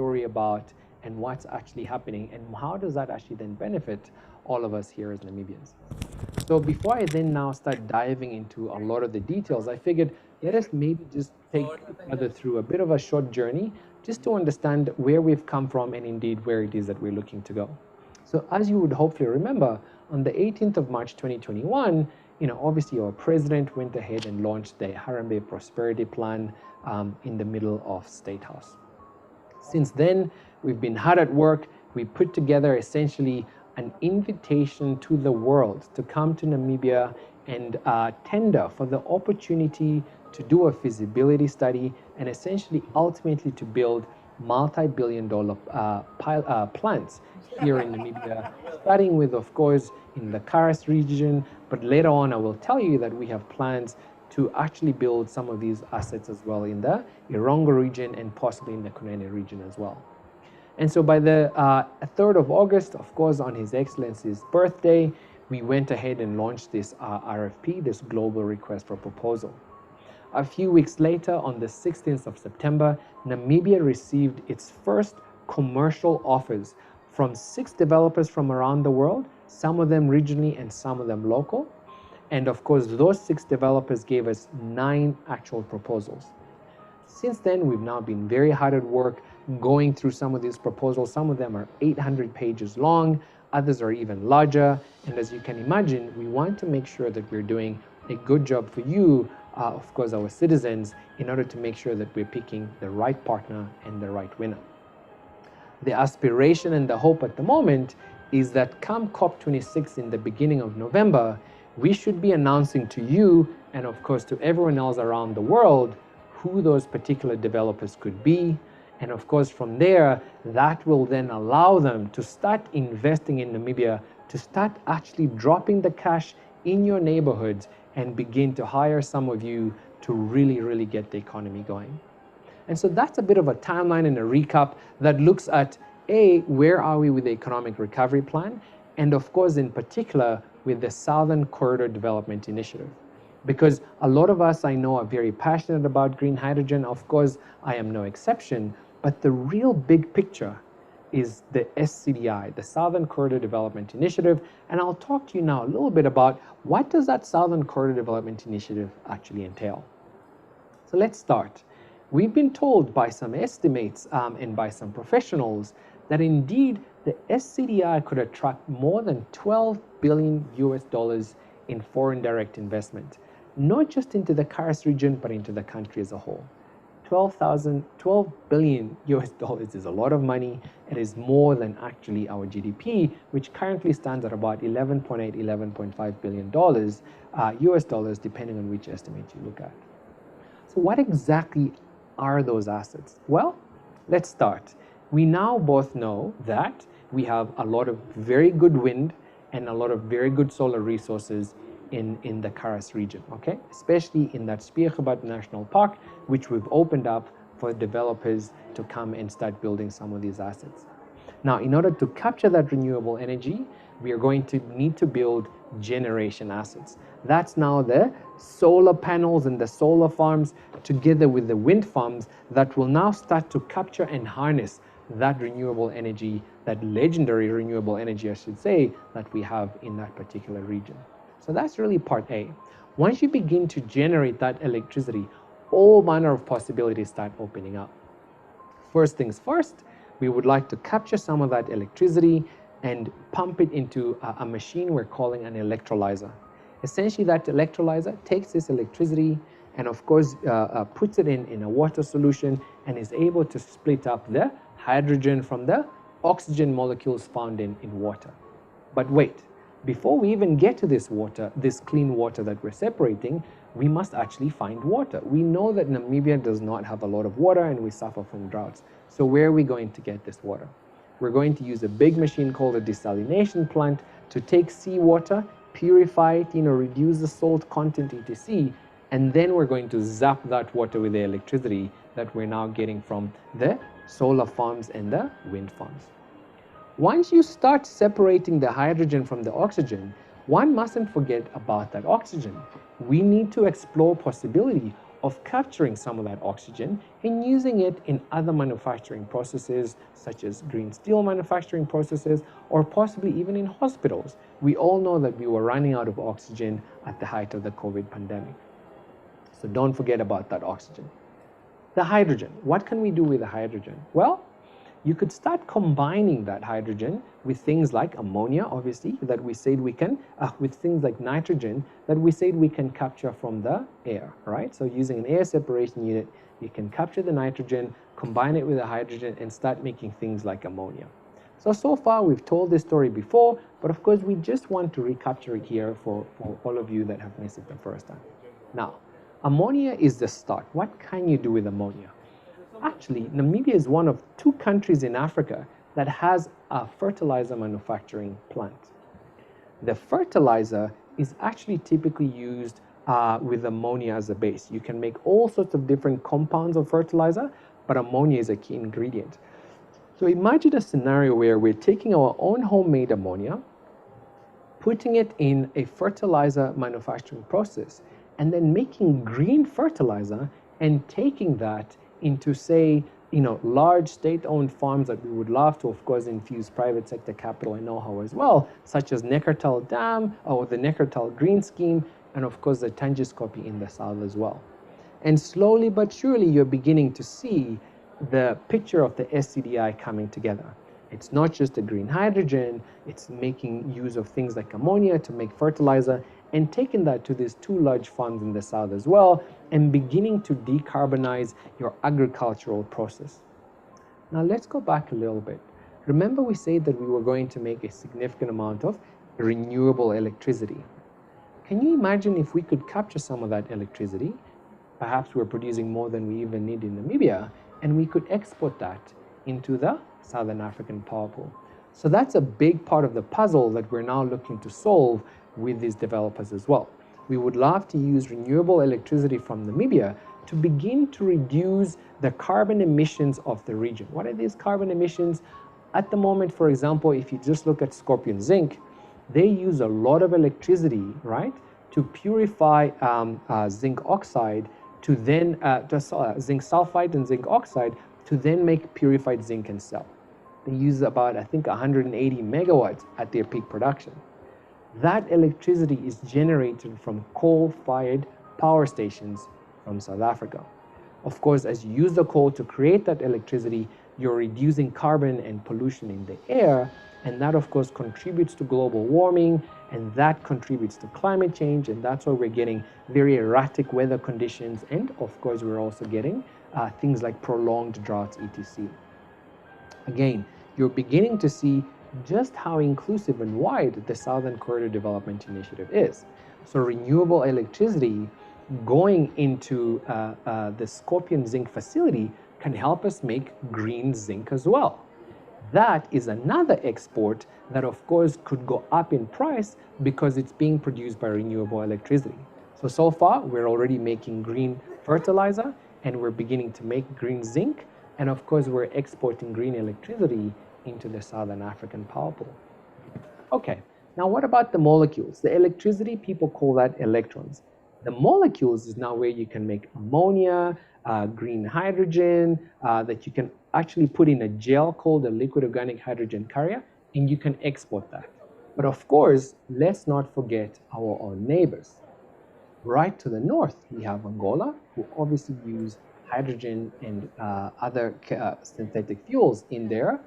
story about and what's actually happening, and how does that actually then benefit all of us here as Namibians. So before I then now start diving into a lot of the details, I figured let us maybe just take each other through a bit of a short journey just to understand where we've come from and indeed where it is that we're looking to go. So as you would hopefully remember, on the 18th of March 2021, obviously our president went ahead and launched the Harambee Prosperity Plan in the middle of State House. Since then, we've been hard at work. We put together essentially an invitation to the world to come to Namibia and tender for the opportunity to do a feasibility study and essentially ultimately to build multi-billion-dollar plants here in Namibia, starting with, of course, in the Karas region, but later on I will tell you that we have plans to actually build some of these assets as well in the Irongo region and possibly in the Kunene region as well. And so by the 3rd of August, of course, on His Excellency's birthday, we went ahead and launched this RFP, this Global Request for Proposal. A few weeks later, on the 16th of September, Namibia received its first commercial offers from 6 developers from around the world, some of them regionally and some of them local. And of course, those 6 developers gave us 9 actual proposals. Since then, we've now been very hard at work going through some of these proposals. Some of them are 800 pages long, others are even larger. And as you can imagine, we want to make sure that we're doing a good job for you, of course, our citizens, in order to make sure that we're picking the right partner and the right winner. The aspiration and the hope at the moment is that come Cop26 in the beginning of November, we should be announcing to you and of course to everyone else around the world who those particular developers could be. And of course from there, that will then allow them to start investing in Namibia, to start actually dropping the cash in your neighborhoods and begin to hire some of you to really get the economy going. And so that's a bit of a timeline and a recap that looks at where are we with the economic recovery plan, and of course in particular with the Southern Corridor Development Initiative. Because a lot of us I know are very passionate about green hydrogen. Of course, I am no exception, but the real big picture is the SCDI, the Southern Corridor Development Initiative, and I'll talk to you now a little bit about what does that Southern Corridor Development Initiative actually entail. So let's start. We've been told by some estimates and by some professionals that indeed the SCDI could attract more than $12 billion in foreign direct investment, not just into the Karas region, but into the country as a whole. $12 billion is a lot of money. It is more than actually our GDP, which currently stands at about $11.8, $11.5 billion US dollars, depending on which estimate you look at. So what exactly are those assets? Well, let's start. We now both know that we have a lot of very good wind and a lot of very good solar resources in the Karas region, okay? Especially in that Spiegelbad National Park, which we've opened up for developers to come and start building some of these assets. Now, in order to capture that renewable energy, we are going to need to build generation assets. That's now the solar panels and the solar farms together with the wind farms that will now start to capture and harness that renewable energy, that legendary renewable energy, I should say, that we have in that particular region. So that's really part A. Once you begin to generate that electricity, all manner of possibilities start opening up. First things first, we would like to capture some of that electricity and pump it into a machine we're calling an electrolyzer. Essentially, that electrolyzer takes this electricity and of course puts it in a water solution and is able to split up the hydrogen from the oxygen molecules found in water. But wait, before we even get to this water, this clean water that we're separating, we must actually find water. We know that Namibia does not have a lot of water and we suffer from droughts. So where are we going to get this water? We're going to use a big machine called a desalination plant to take seawater, purify it, reduce the salt content etc. And then we're going to zap that water with the electricity that we're now getting from the solar farms and the wind farms. Once you start separating the hydrogen from the oxygen, one mustn't forget about that oxygen. We need to explore possibility of capturing some of that oxygen and using it in other manufacturing processes, such as green steel manufacturing processes, or possibly even in hospitals. We all know that we were running out of oxygen at the height of the COVID pandemic. So don't forget about that oxygen. The hydrogen. What can we do with the hydrogen? Well, you could start combining that hydrogen with things like ammonia, obviously, that we said we can, with things like nitrogen that we said we can capture from the air, right? So using an air separation unit, you can capture the nitrogen, combine it with the hydrogen, and start making things like ammonia. So far we've told this story before, but of course we just want to recapture it here for all of you that have missed it the first time. Now, ammonia is the start. What can you do with ammonia? Actually, Namibia is one of 2 countries in Africa that has a fertilizer manufacturing plant. The fertilizer is actually typically used with ammonia as a base. You can make all sorts of different compounds of fertilizer, but ammonia is a key ingredient. So imagine a scenario where we're taking our own homemade ammonia, putting it in a fertilizer manufacturing process, and then making green fertilizer and taking that into, say, large state-owned farms that we would love to, of course, infuse private sector capital and know-how as well, such as Neckartal Dam or the Neckartal Green Scheme, and of course the Tangiskopi in the south as well. And slowly but surely, you're beginning to see the picture of the SCDI coming together. It's not just the green hydrogen, it's making use of things like ammonia to make fertilizer, and taking that to these 2 large farms in the south as well, and beginning to decarbonize your agricultural process. Now let's go back a little bit. Remember we said that we were going to make a significant amount of renewable electricity. Can you imagine if we could capture some of that electricity? Perhaps we're producing more than we even need in Namibia, and we could export that into the Southern African power pool. So that's a big part of the puzzle that we're now looking to solve with these developers as well. We would love to use renewable electricity from Namibia to begin to reduce the carbon emissions of the region. What are these carbon emissions? At the moment, for example, if you just look at Scorpion Zinc, they use a lot of electricity, right, to purify zinc oxide to then, zinc sulfide and zinc oxide to then make purified zinc and cell. They use about, I think, 180 megawatts at their peak production. That electricity is generated from coal-fired power stations from South Africa. Of course, as you use the coal to create that electricity, you're reducing carbon and pollution in the air, and that of course contributes to global warming, and that contributes to climate change, and that's why we're getting very erratic weather conditions, and of course we're also getting things like prolonged droughts, etc. Again, you're beginning to see just how inclusive and wide the Southern Corridor Development Initiative is. So renewable electricity going into the Scorpion Zinc facility can help us make green zinc as well. That is another export that of course could go up in price because it's being produced by renewable electricity. So far we're already making green fertilizer, and we're beginning to make green zinc, and of course we're exporting green electricity into the Southern African power pool. Okay, now what about the molecules? The electricity, people call that electrons. The molecules is now where you can make ammonia, green hydrogen, that you can actually put in a gel called a liquid organic hydrogen carrier, and you can export that. But of course, let's not forget our own neighbors. Right to the north, we have Angola, who obviously use hydrogen and other synthetic fuels in their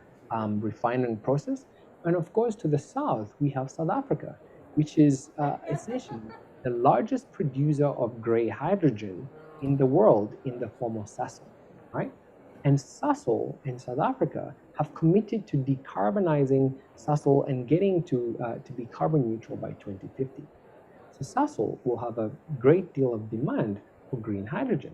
refining process. And of course, to the south, we have South Africa, which is essentially the largest producer of gray hydrogen in the world in the form of Sasol, right? And Sasol in South Africa have committed to decarbonizing Sasol and getting to be carbon neutral by 2050. So Sasol will have a great deal of demand for green hydrogen.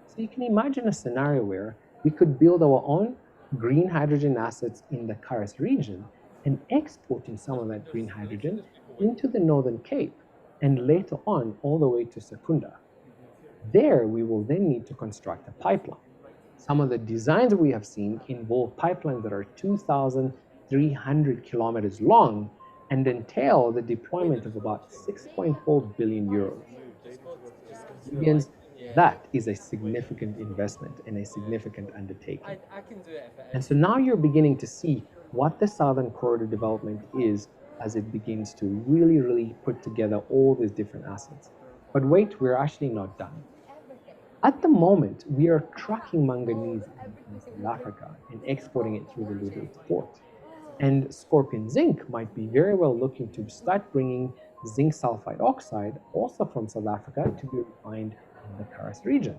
So you can imagine a scenario where we could build our own green hydrogen assets in the Karas region and exporting some of that green hydrogen into the Northern Cape and later on all the way to Secunda. There we will then need to construct a pipeline. Some of the designs we have seen involve pipelines that are 2,300 kilometers long and entail the deployment of about 6.4 billion euros. Namibians That is a significant investment and a significant undertaking. And so now you're beginning to see what the Southern Corridor development is as it begins to really, really put together all these different assets. But wait, we're actually not done. At the moment, we are trucking manganese in South Africa and exporting it through the Lüderitz port. And Scorpion Zinc might be very well looking to start bringing zinc sulfide oxide also from South Africa to be refined in the Karst region.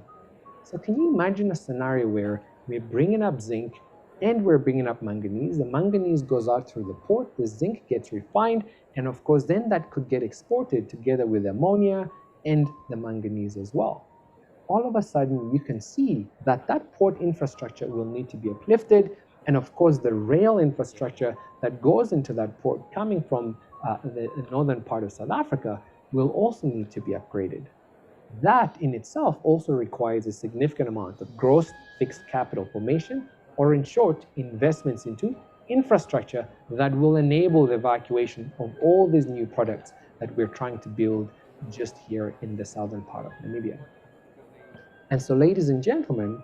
So can you imagine a scenario where we're bringing up zinc and we're bringing up manganese? The manganese goes out through the port, the zinc gets refined, and of course then that could get exported together with ammonia and the manganese as well. All of a sudden you can see that that port infrastructure will need to be uplifted, and of course the rail infrastructure that goes into that port coming from the northern part of South Africa will also need to be upgraded. That in itself also requires a significant amount of gross fixed capital formation, or in short, investments into infrastructure that will enable the evacuation of all these new products that we're trying to build just here in the southern part of Namibia. And so, ladies and gentlemen,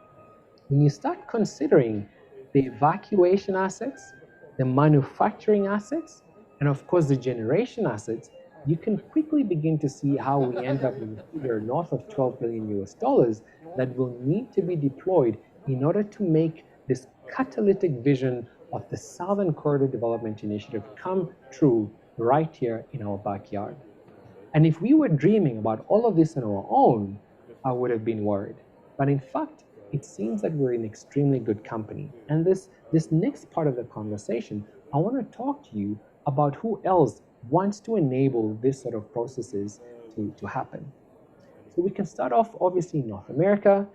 when you start considering the evacuation assets, the manufacturing assets, and of course the generation assets, you can quickly begin to see how we end up with a figure north of 12 billion US dollars that will need to be deployed in order to make this catalytic vision of the Southern Corridor Development Initiative come true right here in our backyard. And if we were dreaming about all of this on our own, I would have been worried. But in fact, it seems that we're in extremely good company. And this next part of the conversation, I want to talk to you about who else wants to enable this sort of processes to happen. So we can start off, obviously, in North America.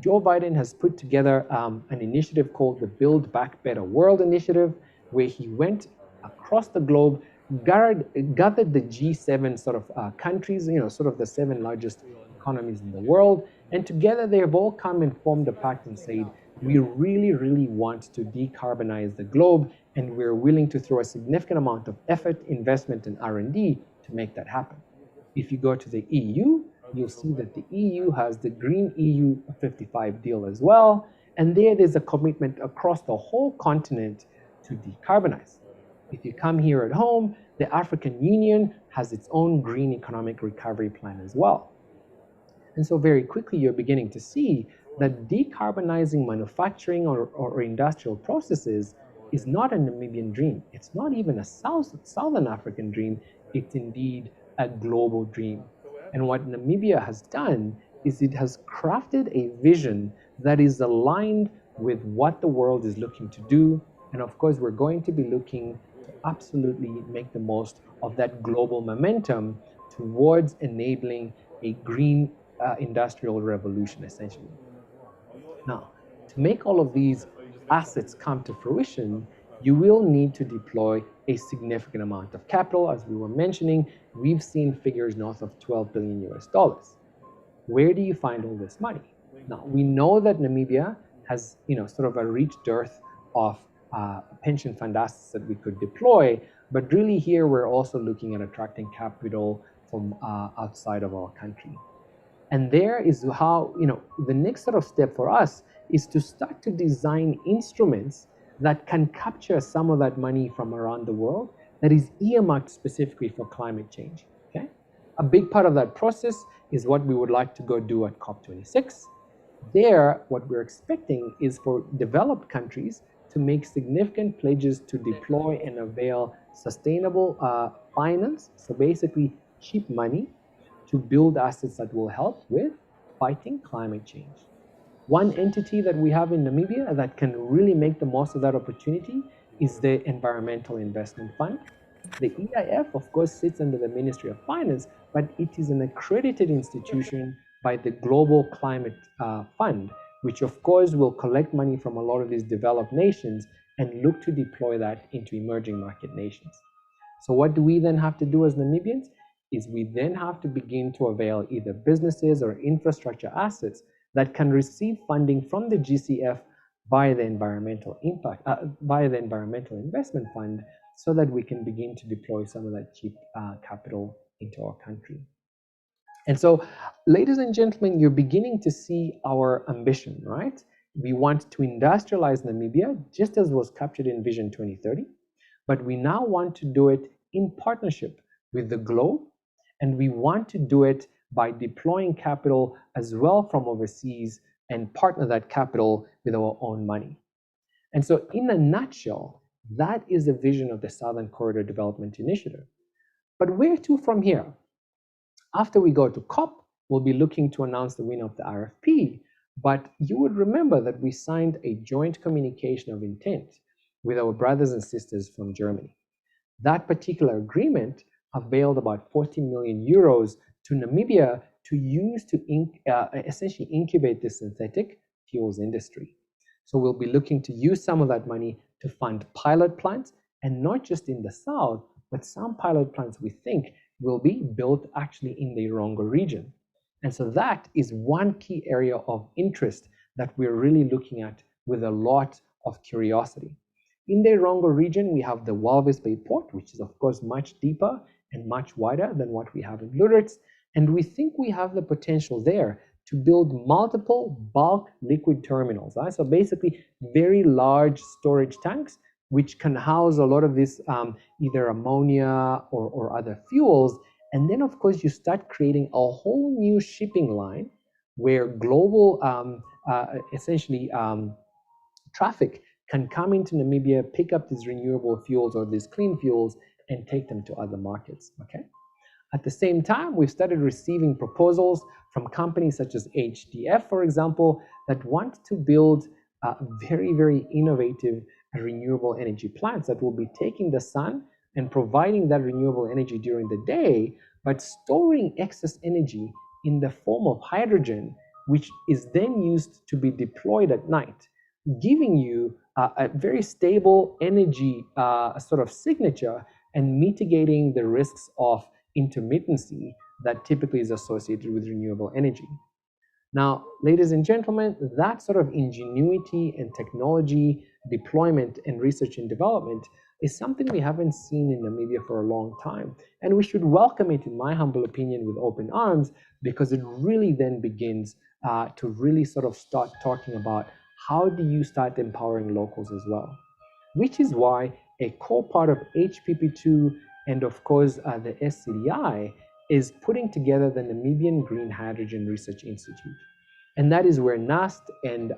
Joe Biden has put together an initiative called the Build Back Better World Initiative, where he went across the globe, gathered the G7 sort of countries, sort of the 7 largest economies in the world, and together they have all come and formed a pact and said, we really, really want to decarbonize the globe, and we're willing to throw a significant amount of effort, investment, and R&D to make that happen. If you go to the EU, you'll see that the EU has the Green EU 55 deal as well, and there's a commitment across the whole continent to decarbonize. If you come here at home, the African Union has its own Green Economic Recovery Plan as well. And so very quickly, you're beginning to see that decarbonizing manufacturing or industrial processes is not a Namibian dream. It's not even a Southern African dream. It's indeed a global dream. And what Namibia has done is it has crafted a vision that is aligned with what the world is looking to do. And of course, we're going to be looking to absolutely make the most of that global momentum towards enabling a green industrial revolution, essentially. Now, to make all of these assets come to fruition, you will need to deploy a significant amount of capital. As we were mentioning, we've seen figures north of 12 billion US dollars. Where do you find all this money? Now, we know that Namibia has, sort of a reach dearth of pension fund assets that we could deploy, but really here we're also looking at attracting capital from outside of our country. And there is how, the next sort of step for us is to start to design instruments that can capture some of that money from around the world that is earmarked specifically for climate change. Okay? A big part of that process is what we would like to go do at Cop26. There, what we're expecting is for developed countries to make significant pledges to deploy and avail sustainable finance, so basically cheap money, to build assets that will help with fighting climate change. One entity that we have in Namibia that can really make the most of that opportunity is the Environmental Investment Fund. The EIF, of course, sits under the Ministry of Finance, but it is an accredited institution by the Global Climate Fund, which of course will collect money from a lot of these developed nations and look to deploy that into emerging market nations. So what do we then have to do as Namibians? Is we then have to begin to avail either businesses or infrastructure assets that can receive funding from the GCF via the Environmental Investment Fund, so that we can begin to deploy some of that cheap capital into our country. And so, ladies and gentlemen, you're beginning to see our ambition, right? We want to industrialize Namibia just as was captured in Vision 2030, but we now want to do it in partnership with the globe, and we want to do it by deploying capital as well from overseas and partner that capital with our own money. And so, in a nutshell, that is the vision of the Southern Corridor Development Initiative. But where to from here? After we go to COP, we'll be looking to announce the winner of the RFP. But you would remember that we signed a joint communication of intent with our brothers and sisters from Germany. That particular agreement availed about 40 million euros to Namibia to use to essentially incubate the synthetic fuels industry. So we'll be looking to use some of that money to fund pilot plants, and not just in the south, but some pilot plants we think will be built actually in the Irongo region. And so that is one key area of interest that we're really looking at with a lot of curiosity. In the Irongo region, we have the Walvis Bay port, which is of course much deeper and much wider than what we have in Luritz. And we think we have the potential there to build multiple bulk liquid terminals. Right? So basically very large storage tanks, which can house a lot of this either ammonia or other fuels. And then of course you start creating a whole new shipping line where global essentially traffic can come into Namibia, pick up these renewable fuels or these clean fuels and take them to other markets, okay? At the same time, we've started receiving proposals from companies such as HDF, for example, that want to build very, very innovative renewable energy plants that will be taking the sun and providing that renewable energy during the day, but storing excess energy in the form of hydrogen, which is then used to be deployed at night, giving you a very stable energy sort of signature and mitigating the risks of intermittency that typically is associated with renewable energy. Now, ladies and gentlemen, that sort of ingenuity and technology deployment and research and development is something we haven't seen in Namibia for a long time. And we should welcome it, in my humble opinion, with open arms, because it really then begins to really sort of start talking about how do you start empowering locals as well, which is why a core part of HPP2 and of course the SCDI is putting together the Namibian Green Hydrogen Research Institute. And that is where NAST and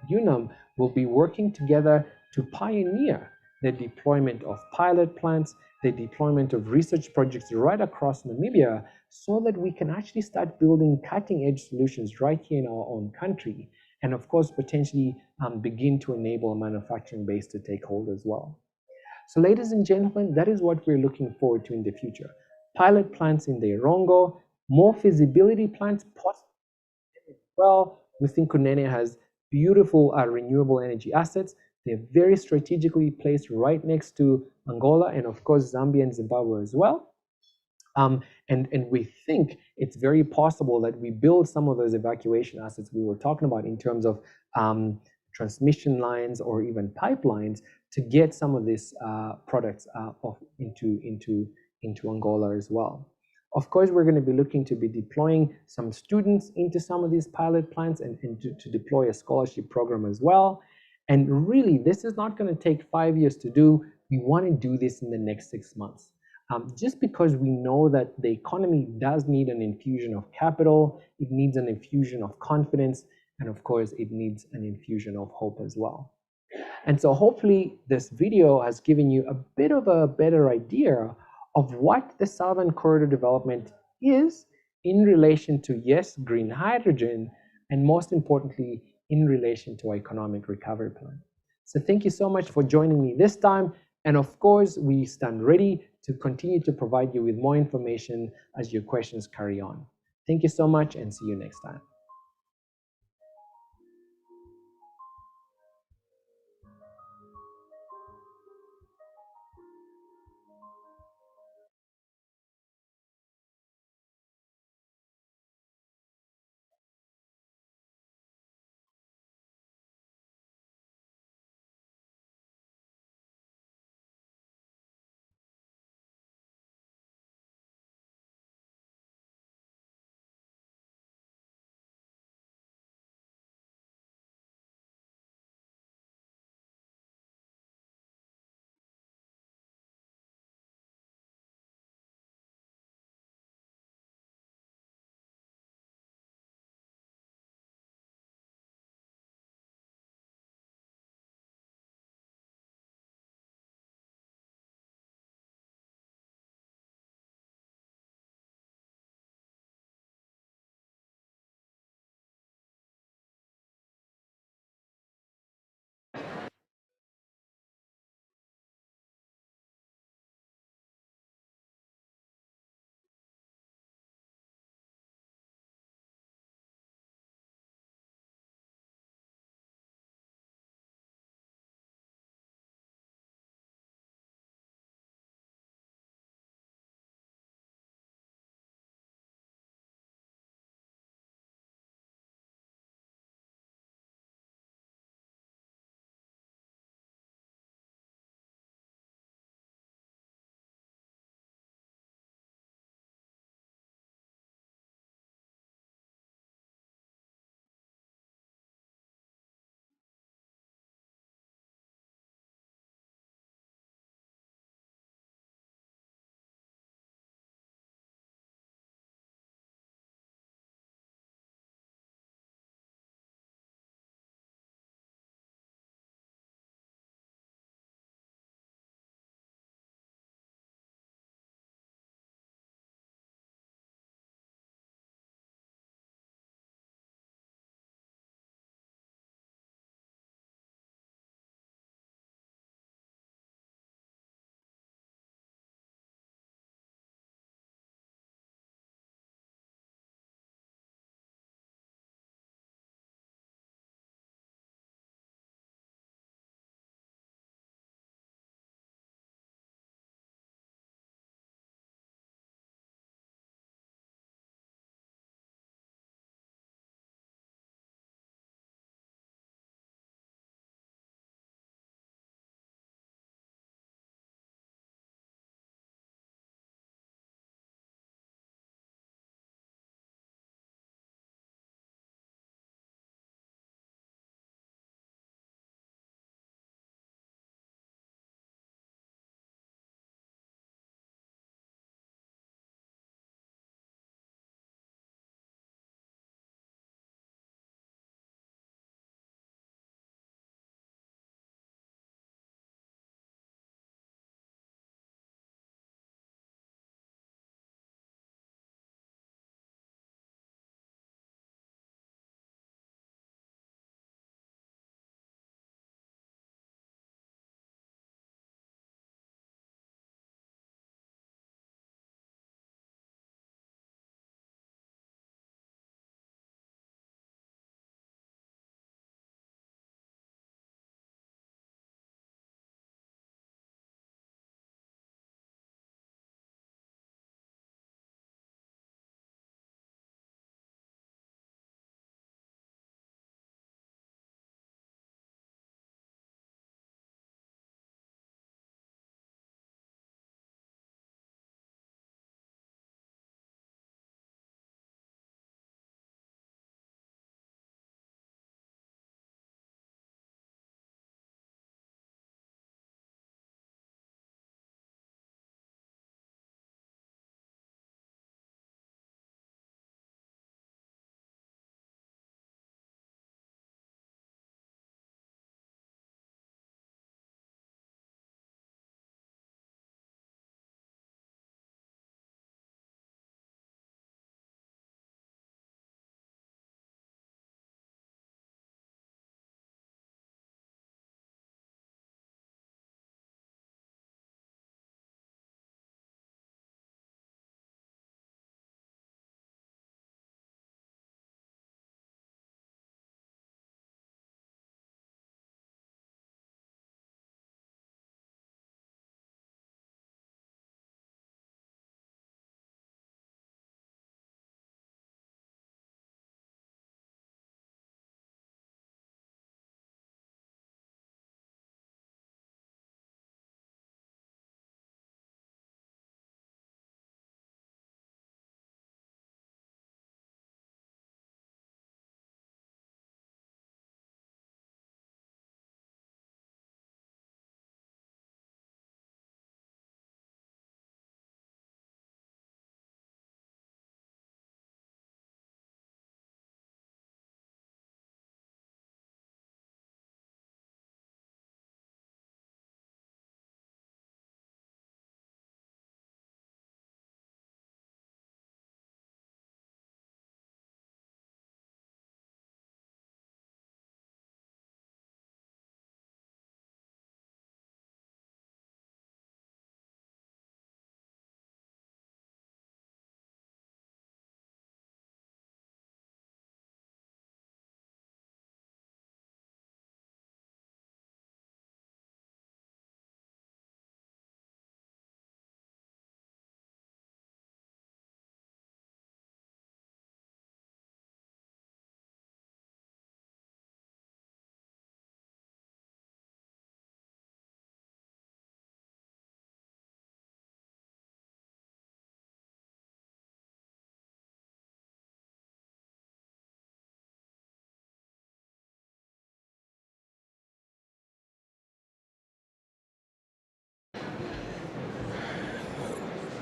UNAM will be working together to pioneer the deployment of pilot plants, the deployment of research projects right across Namibia, so that we can actually start building cutting-edge solutions right here in our own country, and of course potentially begin to enable a manufacturing base to take hold as well. So ladies and gentlemen, that is what we're looking forward to in the future. Pilot plants in the Irongo, more feasibility plants possibly as well. We think Kunene has beautiful renewable energy assets. They're very strategically placed right next to Angola and of course Zambia and Zimbabwe as well. And we think it's very possible that we build some of those evacuation assets we were talking about in terms of transmission lines or even pipelines to get some of these products into Angola as well. Of course, we're going to be looking to be deploying some students into some of these pilot plants and to deploy a scholarship program as well. And really, this is not going to take 5 years to do. We want to do this in the next 6 months. Just because we know that the economy does need an infusion of capital, it needs an infusion of confidence, and of course, it needs an infusion of hope as well. And so hopefully this video has given you a bit of a better idea of what the Southern Corridor development is in relation to, yes, green hydrogen, and most importantly, in relation to our economic recovery plan. So thank you so much for joining me this time. And of course, we stand ready to continue to provide you with more information as your questions carry on. Thank you so much and see you next time.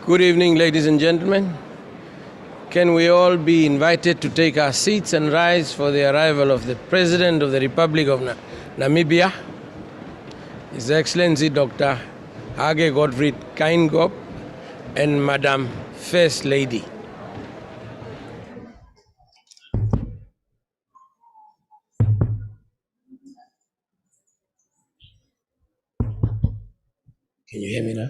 Good evening, ladies and gentlemen. Can we all be invited to take our seats and rise for the arrival of the President of the Republic of Namibia, His Excellency Dr. Hage Godfrey Kaingop, and Madam First Lady. Can you hear me now?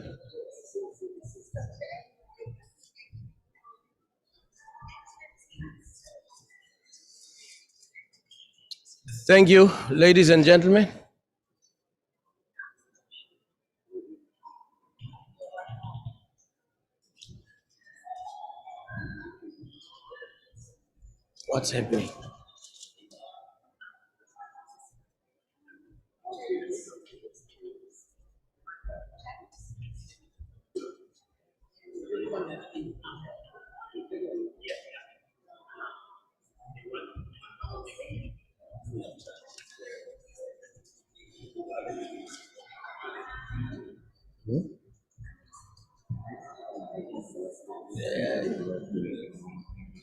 Thank you, ladies and gentlemen. What's happening?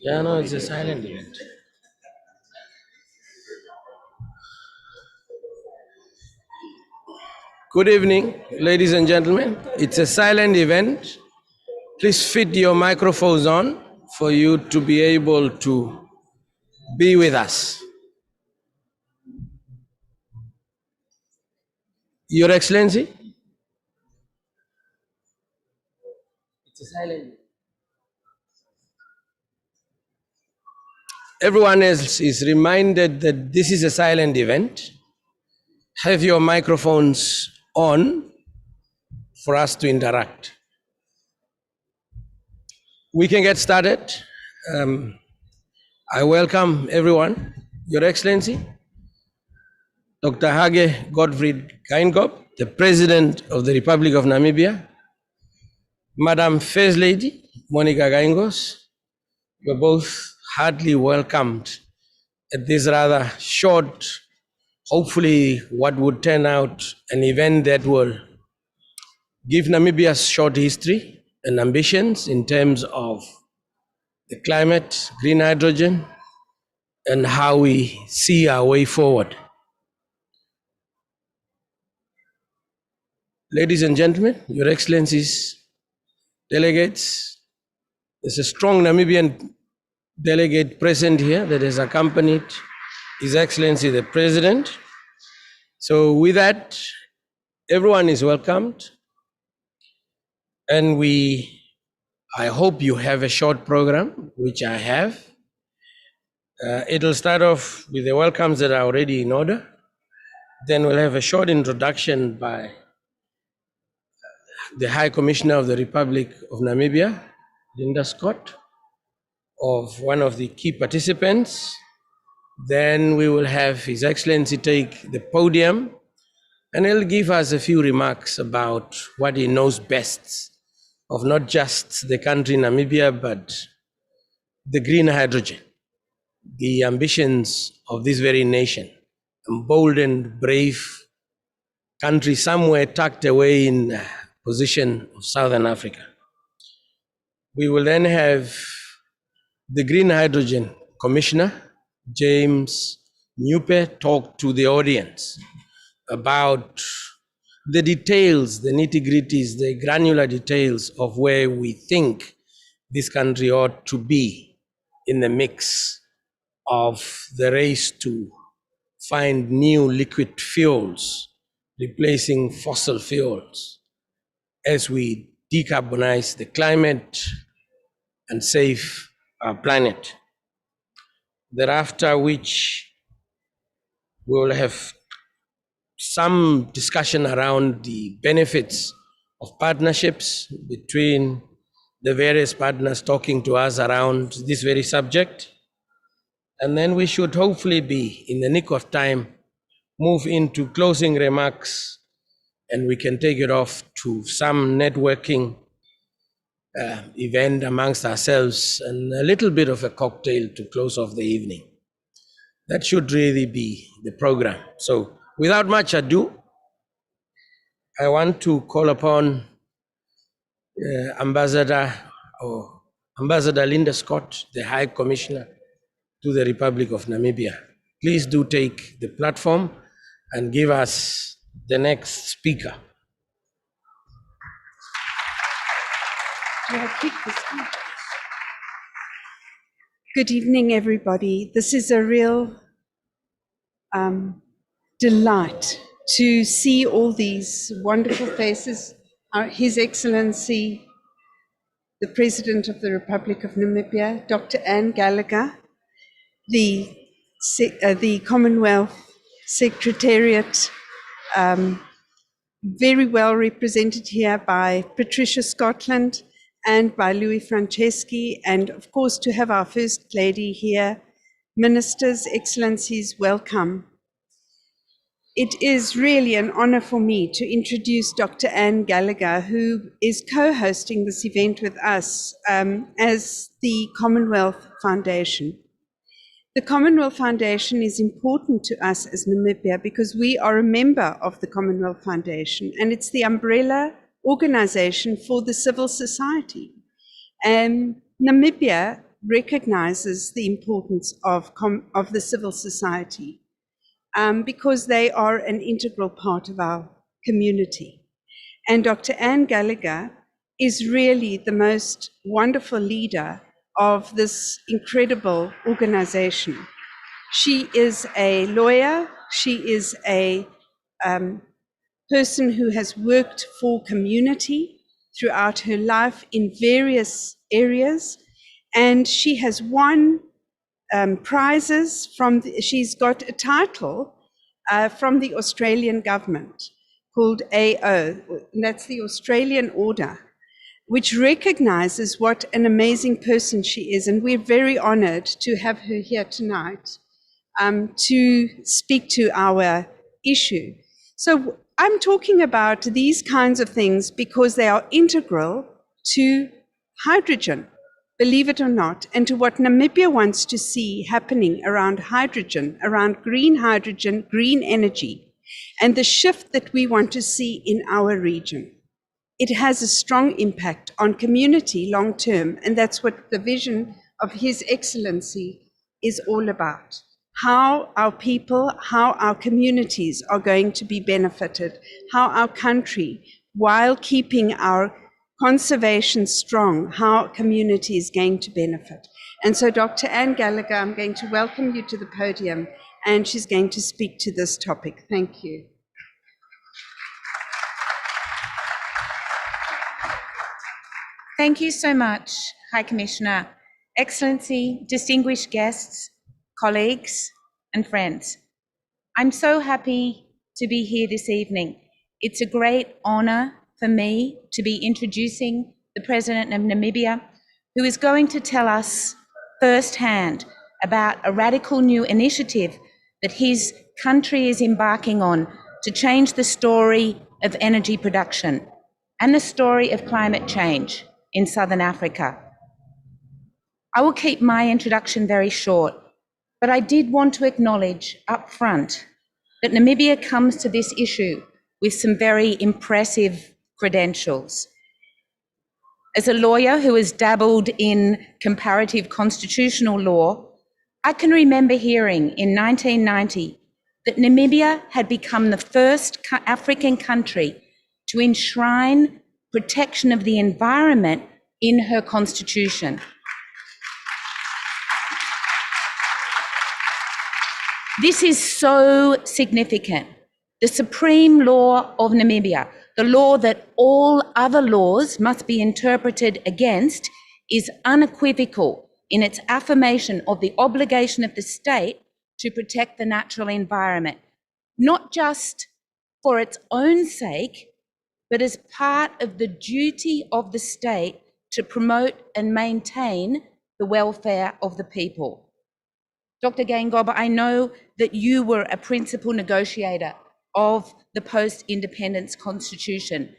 Yeah, no, it's a silent event. Good evening, ladies and gentlemen. It's a silent event. Please fit your microphones on for you to be able to be with us. Your Excellency? It's a silent. Everyone else is reminded that this is a silent event. Have your microphones on for us to interact. We can get started. I welcome everyone. Your Excellency, Dr. Hage Godfrey Kaingop, the President of the Republic of Namibia, Madam First Lady, Monica Gaingos, you're both heartily welcomed at this rather short, hopefully what would turn out an event that will give Namibia's short history and ambitions in terms of the climate, green hydrogen, and how we see our way forward. Ladies and gentlemen, Your Excellencies, delegates, there's a strong Namibian delegate present here that has accompanied His Excellency the President. So with that, everyone is welcomed. And I hope you have a short program, which I have. It'll start off with the welcomes that are already in order. Then we'll have a short introduction by the High Commissioner of the Republic of Namibia, Linda Scott, of one of the key participants. Then we will have His Excellency take the podium, and he'll give us a few remarks about what he knows best of not just the country Namibia, but the green hydrogen, the ambitions of this very nation, emboldened, brave country somewhere tucked away in the position of Southern Africa. We will then have the Green Hydrogen Commissioner, James Newpe, talk to the audience about the details, the nitty-gritties, the granular details of where we think this country ought to be in the mix of the race to find new liquid fuels, replacing fossil fuels as we decarbonize the climate and save our planet. Thereafter, which we will have some discussion around the benefits of partnerships between the various partners talking to us around this very subject. And then we should hopefully be, in the nick of time, move into closing remarks, and we can take it off to some networking event amongst ourselves and a little bit of a cocktail to close off the evening. That should really be the program. So without much ado, I want to call upon Ambassador Linda Scott, the High Commissioner to the Republic of Namibia. Please do take the platform and give us the next speaker. Good evening, everybody. This is a real delight to see all these wonderful faces. His Excellency, the President of the Republic of Namibia, Dr. Anne Gallagher, the Commonwealth Secretariat, very well represented here by Patricia Scotland and by Louis Franceschi, and of course to have our First Lady here. Ministers, Excellencies, welcome. It is really an honor for me to introduce Dr. Anne Gallagher, who is co-hosting this event with us as the Commonwealth Foundation. The Commonwealth Foundation is important to us as Namibia because we are a member of the Commonwealth Foundation, and it's the umbrella organization for the civil society. And Namibia recognizes the importance of the civil society because they are an integral part of our community. And Dr. Anne Gallagher is really the most wonderful leader of this incredible organization. She is a lawyer, she is a person who has worked for community throughout her life in various areas, and she has won prizes she's got a title from the Australian government called AO, and that's the Australian Order, which recognizes what an amazing person she is. And we're very honored to have her here tonight to speak to our issue. So I'm talking about these kinds of things because they are integral to hydrogen, believe it or not, and to what Namibia wants to see happening around hydrogen, around green hydrogen, green energy, and the shift that we want to see in our region. It has a strong impact on community long term, and that's what the vision of His Excellency is all about. How our people, how our communities are going to be benefited, how our country, while keeping our conservation strong, how community is going to benefit. And so Dr. Anne Gallagher, I'm going to welcome you to the podium, and she's going to speak to this topic. Thank you. Thank you so much, High Commissioner, Excellency, distinguished guests, colleagues, and friends. I'm so happy to be here this evening. It's a great honour for me to be introducing the President of Namibia, who is going to tell us firsthand about a radical new initiative that his country is embarking on to change the story of energy production and the story of climate change in Southern Africa. I will keep my introduction very short, but I did want to acknowledge up front that Namibia comes to this issue with some very impressive credentials. As a lawyer who has dabbled in comparative constitutional law, I can remember hearing in 1990 that Namibia had become the first African country to enshrine protection of the environment in her constitution. This is so significant. The supreme law of Namibia, the law that all other laws must be interpreted against, is unequivocal in its affirmation of the obligation of the state to protect the natural environment, not just for its own sake, but as part of the duty of the state to promote and maintain the welfare of the people. Dr. Gangoba, I know that you were a principal negotiator of the post-independence constitution.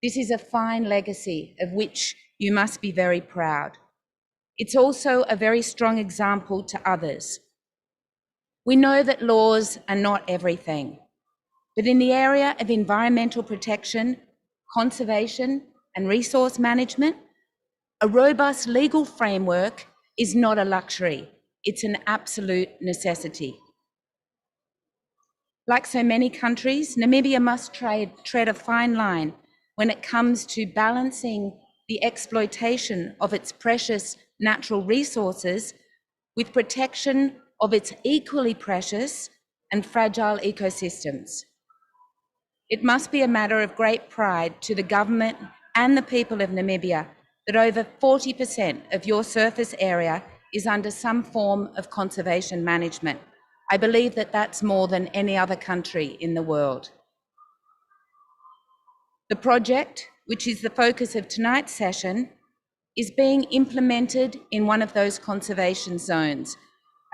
This is a fine legacy of which you must be very proud. It's also a very strong example to others. We know that laws are not everything, but in the area of environmental protection, conservation, and resource management, a robust legal framework is not a luxury, it's an absolute necessity. Like so many countries, Namibia must tread a fine line when it comes to balancing the exploitation of its precious natural resources with protection of its equally precious and fragile ecosystems. It must be a matter of great pride to the government and the people of Namibia that over 40% of your surface area is under some form of conservation management. I believe that that's more than any other country in the world. The project, which is the focus of tonight's session, is being implemented in one of those conservation zones,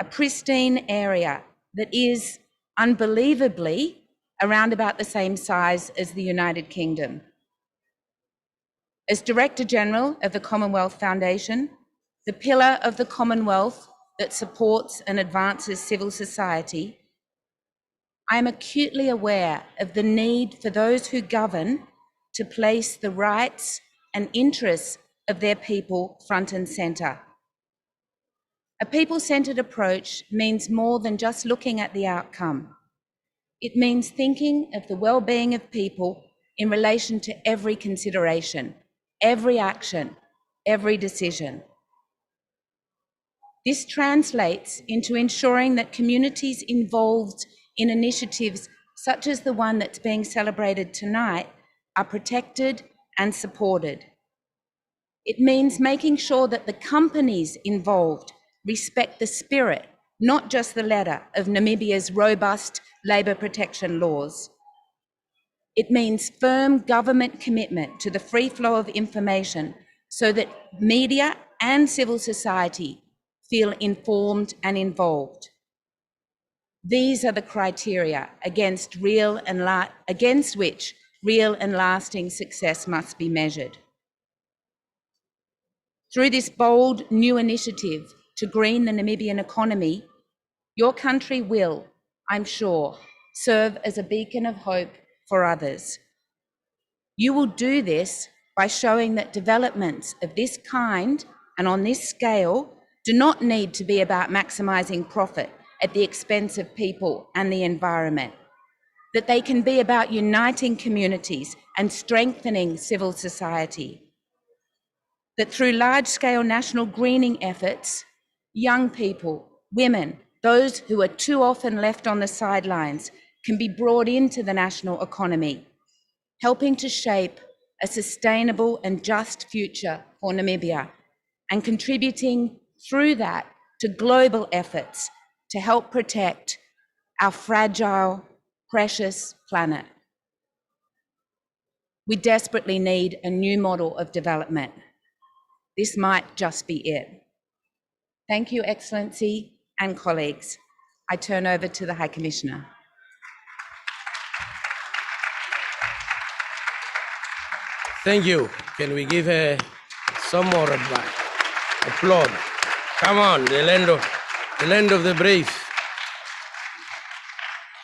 a pristine area that is unbelievably around about the same size as the United Kingdom. As Director General of the Commonwealth Foundation, the pillar of the Commonwealth that supports and advances civil society, I am acutely aware of the need for those who govern to place the rights and interests of their people front and centre. A people-centred approach means more than just looking at the outcome. It means thinking of the well-being of people in relation to every consideration, every action, every decision. This translates into ensuring that communities involved in initiatives such as the one that's being celebrated tonight are protected and supported. It means making sure that the companies involved respect the spirit, not just the letter, of Namibia's robust labour protection laws. It means firm government commitment to the free flow of information so that media and civil society feel informed and involved. These are the criteria against which real and lasting success must be measured. Through this bold new initiative to green the Namibian economy, your country will, I'm sure, serve as a beacon of hope for others. You will do this by showing that developments of this kind and on this scale do not need to be about maximising profit at the expense of people and the environment, that they can be about uniting communities and strengthening civil society, that through large-scale national greening efforts, young people, women, those who are too often left on the sidelines can be brought into the national economy, helping to shape a sustainable and just future for Namibia and contributing through that to global efforts to help protect our fragile, precious planet. We desperately need a new model of development. This might just be it. Thank you, Excellency and colleagues. I turn over to the High Commissioner. Thank you. Can we give her some more applaud? Come on, the land of the brave.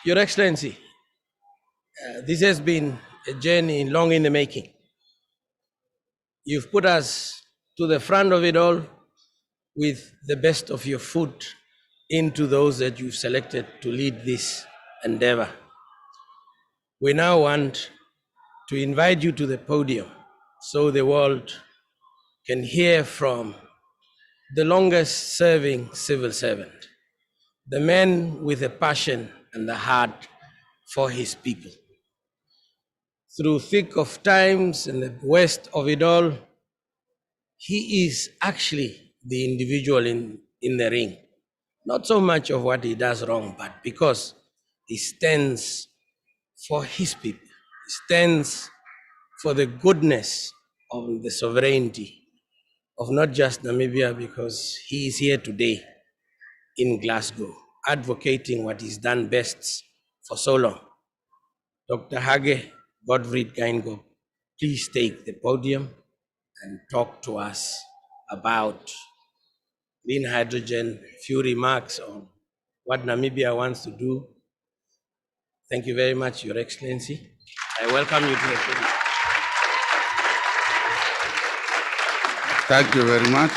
Your Excellency, this has been a journey long in the making. You've put us to the front of it all with the best of your foot into those that you've selected to lead this endeavor. We now want to invite you to the podium so the world can hear from the longest serving civil servant, the man with a passion and the heart for his people. Through thick of times and the worst of it all, he is actually the individual in the ring. Not so much of what he does wrong, but because he stands for his people. He stands for the goodness of the sovereignty of not just Namibia, because he is here today in Glasgow, advocating what he's done best for so long. Dr. Hage Godfried Geingob, please take the podium and talk to us about green hydrogen, a few remarks on what Namibia wants to do. Thank you very much, Your Excellency. I welcome you to the podium. Thank you very much.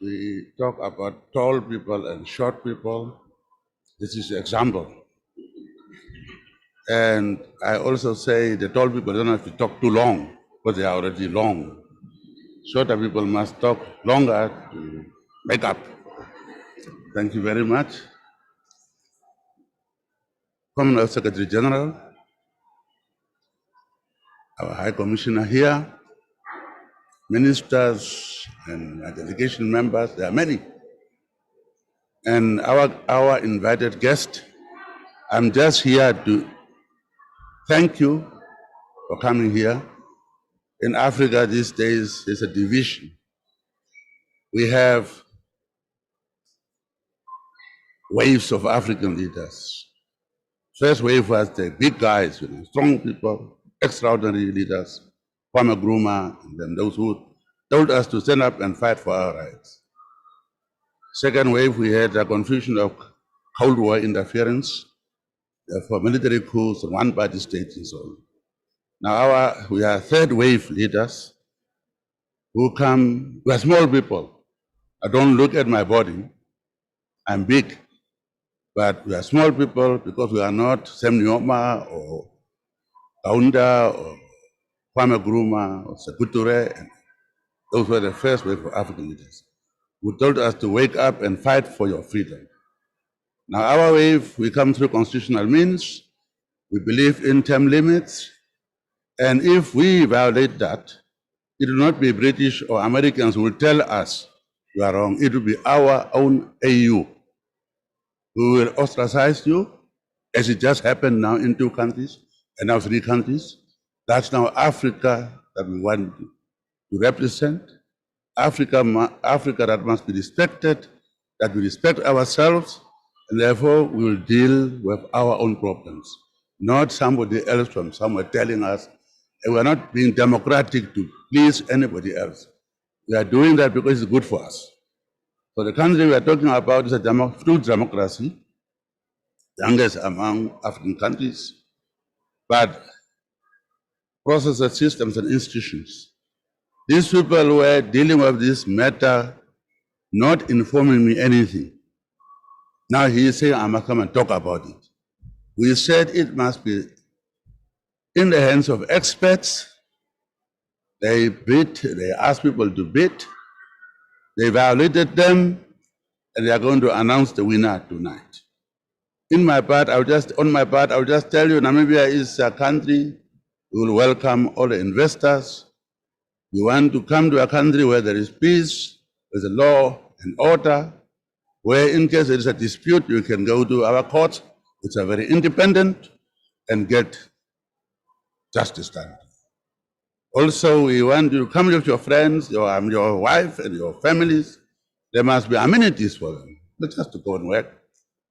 We talk about tall people and short people. This is an example. And I also say the tall people don't have to talk too long, because they are already long. Shorter people must talk longer to make up. Thank you very much. Commonwealth Secretary General, our High Commissioner here, ministers and delegation members, there are many. And our invited guest, I'm just here to thank you for coming here. In Africa these days, there's a division. We have waves of African leaders. First wave was the big guys, strong people, extraordinary leaders, Kwame Nkrumah, and then those who told us to stand up and fight for our rights. Second wave, we had a confusion of Cold War interference, for military coups and one-party states and so on. Now we are third wave leaders who come, we are small people. I don't look at my body, I'm big, but we are small people because we are not Sam Nujoma or Kaunda or Kwame Nkrumah or Sekou Touré. Those were the first wave of African leaders who told us to wake up and fight for your freedom. Now our wave, we come through constitutional means, we believe in term limits, and if we violate that, it will not be British or Americans who will tell us you are wrong. It will be our own AU who will ostracize you, as it just happened now in 2 countries and now 3 countries. That's now Africa that we want to represent. Africa that must be respected, that we respect ourselves, and therefore we will deal with our own problems, not somebody else from somewhere telling us, and we're not being democratic to please anybody else. We are doing that because it's good for us. So the country we are talking about is a true democracy, youngest among African countries, but processes, systems, and institutions. These people were dealing with this matter, not informing me anything. Now he is saying I must come and talk about it. We said it must be in the hands of experts. They bid, they asked people to bid, they violated them, and they are going to announce the winner tonight. On my part, I'll just tell you, Namibia is a country who will welcome all the investors. We want to come to a country where there is peace, with a law and order, where in case there is a dispute, you can go to our courts, which are very independent, and get justice done. Also, we want you to come with your friends, your wife and your families. There must be amenities for them, not just to go and work.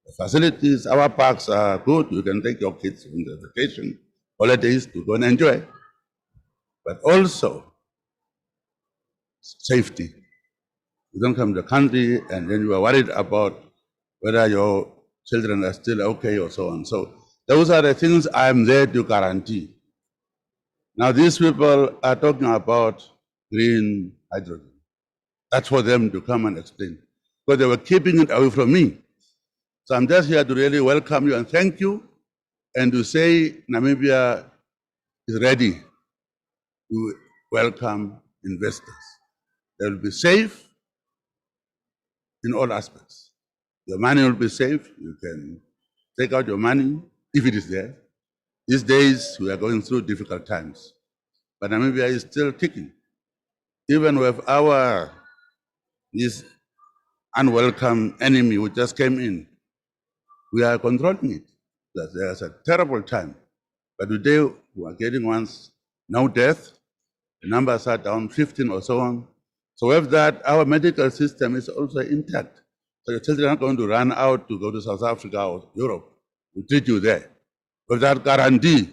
The facilities, our parks are good. You can take your kids on the vacation, holidays to go and enjoy. But also, safety. You don't come to the country and then you are worried about whether your children are still okay or so on. So those are the things I'm there to guarantee. Now these people are talking about green hydrogen. That's for them to come and explain, because they were keeping it away from me. So I'm just here to really welcome you and thank you, and to say Namibia is ready to welcome investors. They will be safe in all aspects. Your money will be safe. You can take out your money if it is there. These days, we are going through difficult times, but Namibia is still ticking. Even with this unwelcome enemy who just came in, we are controlling it. There's a terrible time. But today, we are getting no death. The numbers are down 15 or so on. So with that, our medical system is also intact. So your children are not going to run out to go to South Africa or Europe. We treat you there. With that guarantee,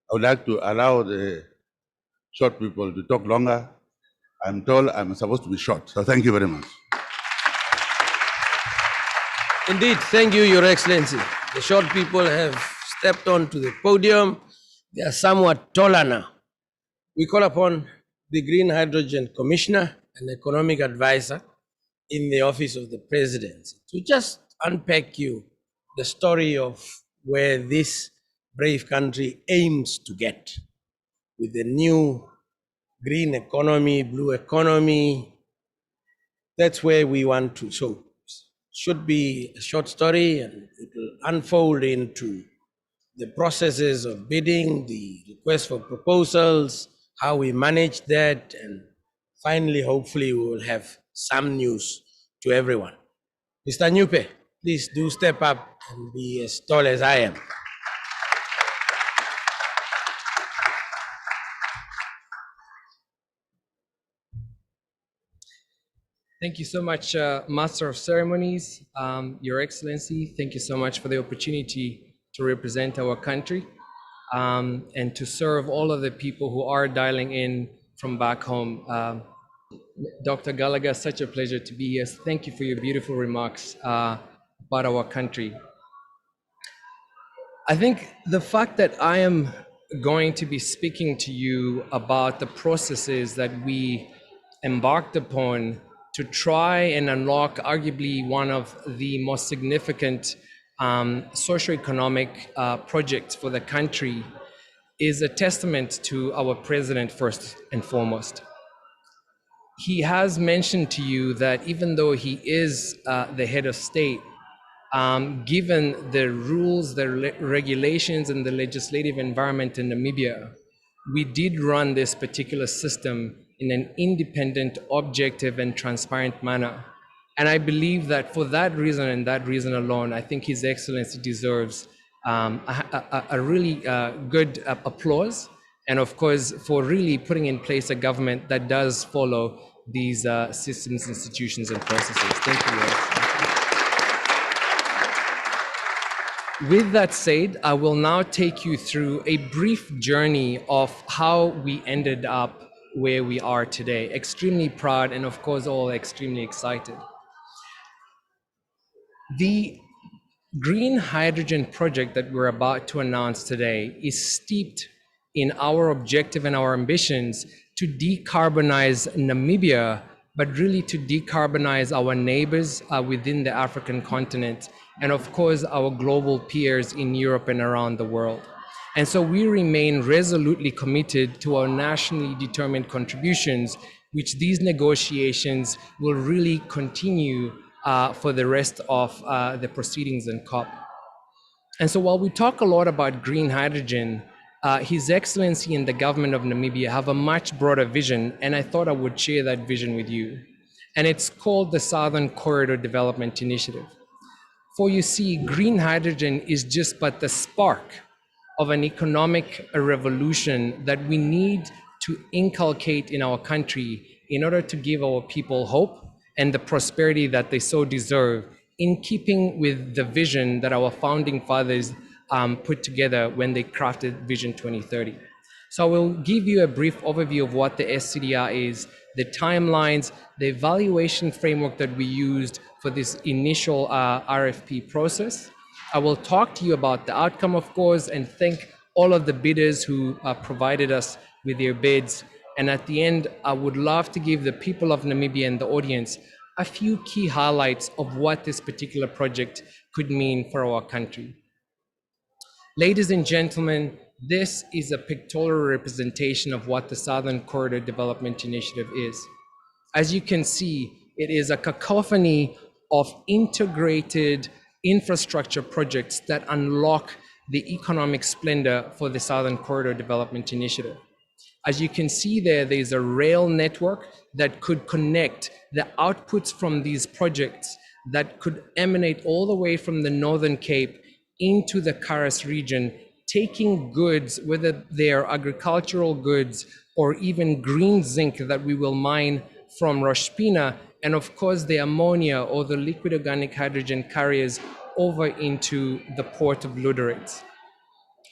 I would like to allow the short people to talk longer. I'm told I'm supposed to be short. So thank you very much. Indeed, thank you, Your Excellency. The short people have stepped onto the podium. They are somewhat taller now. We call upon the Green Hydrogen Commissioner and Economic Advisor in the Office of the Presidency to just unpack you the story of where this brave country aims to get with the new green economy, blue economy. That's where we want to. So should be a short story and it will unfold into the processes of bidding, the request for proposals, how we manage that, and finally, hopefully, we will have some news to everyone. Mr. Nyupe, please do step up and be as tall as I am. Thank you so much, Master of Ceremonies, Your Excellency. Thank you so much for the opportunity to represent our country and to serve all of the people who are dialing in from back home. Dr. Gallagher, such a pleasure to be here. Thank you for your beautiful remarks about our country. I think the fact that I am going to be speaking to you about the processes that we embarked upon to try and unlock arguably one of the most significant socioeconomic projects for the country is a testament to our president first and foremost. He has mentioned to you that even though he is the head of state, given the rules, the regulations, and the legislative environment in Namibia, we did run this particular system in an independent, objective, and transparent manner. And I believe that for that reason and that reason alone, I think His Excellency deserves a really good applause. And of course, for really putting in place a government that does follow these systems, institutions, and processes. Thank you, Your Excellency. With that said, I will now take you through a brief journey of how we ended up where we are today. Extremely proud and of course all extremely excited. The green hydrogen project that we're about to announce today is steeped in our objective and our ambitions to decarbonize Namibia, but really to decarbonize our neighbors within the African continent, and of course our global peers in Europe and around the world. And so we remain resolutely committed to our nationally determined contributions, which these negotiations will really continue for the rest of the proceedings in COP. And so while we talk a lot about green hydrogen, His Excellency and the government of Namibia have a much broader vision, and I thought I would share that vision with you. And it's called the Southern Corridor Development Initiative. For you see, green hydrogen is just but the spark of an economic revolution that we need to inculcate in our country in order to give our people hope and the prosperity that they so deserve, in keeping with the vision that our founding fathers put together when they crafted Vision 2030. So I will give you a brief overview of what the SCDR is, the timelines, the evaluation framework that we used for this initial RFP process. I will talk to you about the outcome, of course, and thank all of the bidders who provided us with their bids. And at the end, I would love to give the people of Namibia and the audience a few key highlights of what this particular project could mean for our country. Ladies and gentlemen, this is a pictorial representation of what the Southern Corridor Development Initiative is. As you can see, it is a cacophony of integrated infrastructure projects that unlock the economic splendor for the Southern Corridor Development Initiative. As you can see there's a rail network that could connect the outputs from these projects that could emanate all the way from the Northern Cape into the Karas region, taking goods, whether they are agricultural goods or even green zinc that we will mine from Roshpina, and of course the ammonia or the liquid organic hydrogen carriers over into the port of Lüderitz.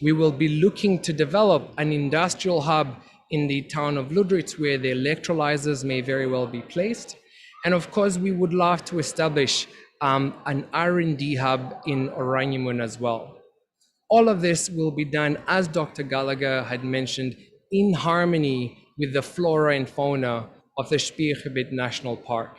We will be looking to develop an industrial hub in the town of Lüderitz where the electrolyzers may very well be placed. And of course, we would love to establish an R&D hub in Oranjemund as well. All of this will be done, as Dr. Gallagher had mentioned, in harmony with the flora and fauna of the Spiegelgebit National Park.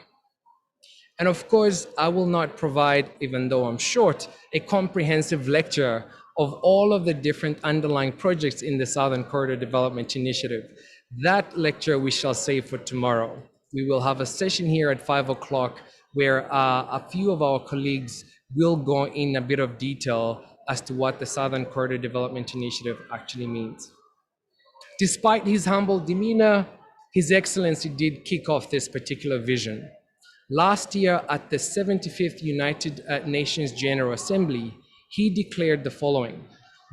And of course, I will not provide, even though I'm short, a comprehensive lecture of all of the different underlying projects in the Southern Corridor Development Initiative. That lecture we shall save for tomorrow. We will have a session here at 5 o'clock where a few of our colleagues will go in a bit of detail as to what the Southern Corridor Development Initiative actually means. Despite his humble demeanor, His Excellency did kick off this particular vision. Last year at the 75th United Nations General Assembly, he declared the following,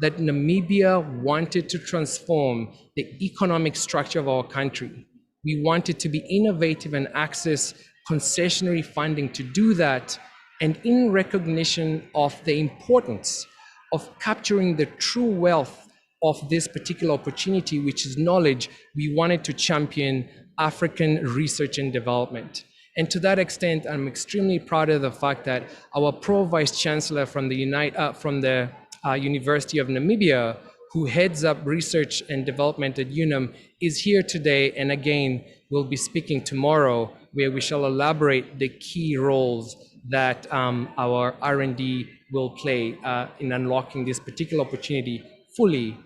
that Namibia wanted to transform the economic structure of our country. We wanted to be innovative and access concessionary funding to do that, and in recognition of the importance of capturing the true wealth of this particular opportunity, which is knowledge, we wanted to champion African research and development. And to that extent, I'm extremely proud of the fact that our Pro Vice Chancellor from the University of Namibia, who heads up research and development at UNAM, is here today, and again, will be speaking tomorrow, where we shall elaborate the key roles that our R&D will play in unlocking this particular opportunity fully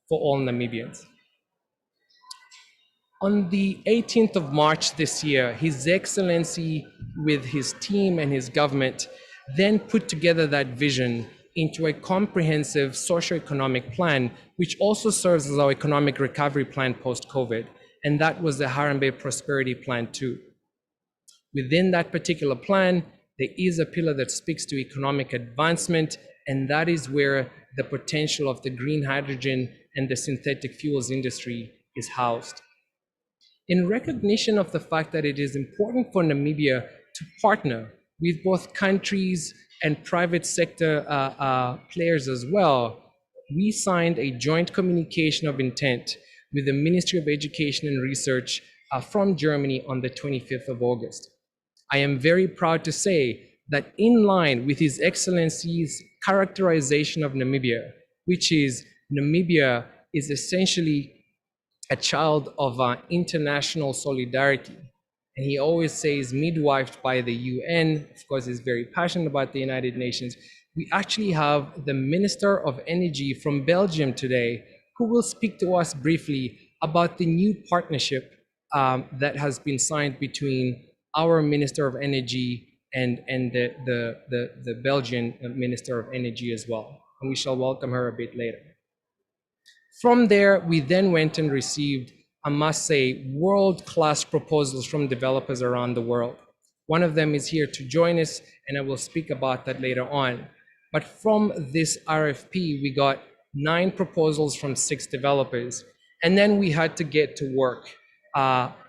for all Namibians. On the 18th of March this year, His Excellency with his team and his government then put together that vision into a comprehensive socio-economic plan, which also serves as our economic recovery plan post-COVID. And that was the Harambee Prosperity Plan too. Within that particular plan, there is a pillar that speaks to economic advancement, and that is where the potential of the green hydrogen and the synthetic fuels industry is housed. In recognition of the fact that it is important for Namibia to partner with both countries and private sector players as well, we signed a joint communication of intent with the Ministry of Education and Research from Germany on the 25th of August. I am very proud to say that in line with His Excellency's characterization of Namibia, which is Namibia is essentially a child of international solidarity. And he always says midwifed by the UN, of course, he's very passionate about the United Nations. We actually have the Minister of Energy from Belgium today, who will speak to us briefly about the new partnership that has been signed between our Minister of Energy and the Belgian Minister of Energy as well. And we shall welcome her a bit later. From there, we then went and received, I must say, world-class proposals from developers around the world. One of them is here to join us, and I will speak about that later on. But from this RFP, we got 9 proposals from 6 developers. And then we had to get to work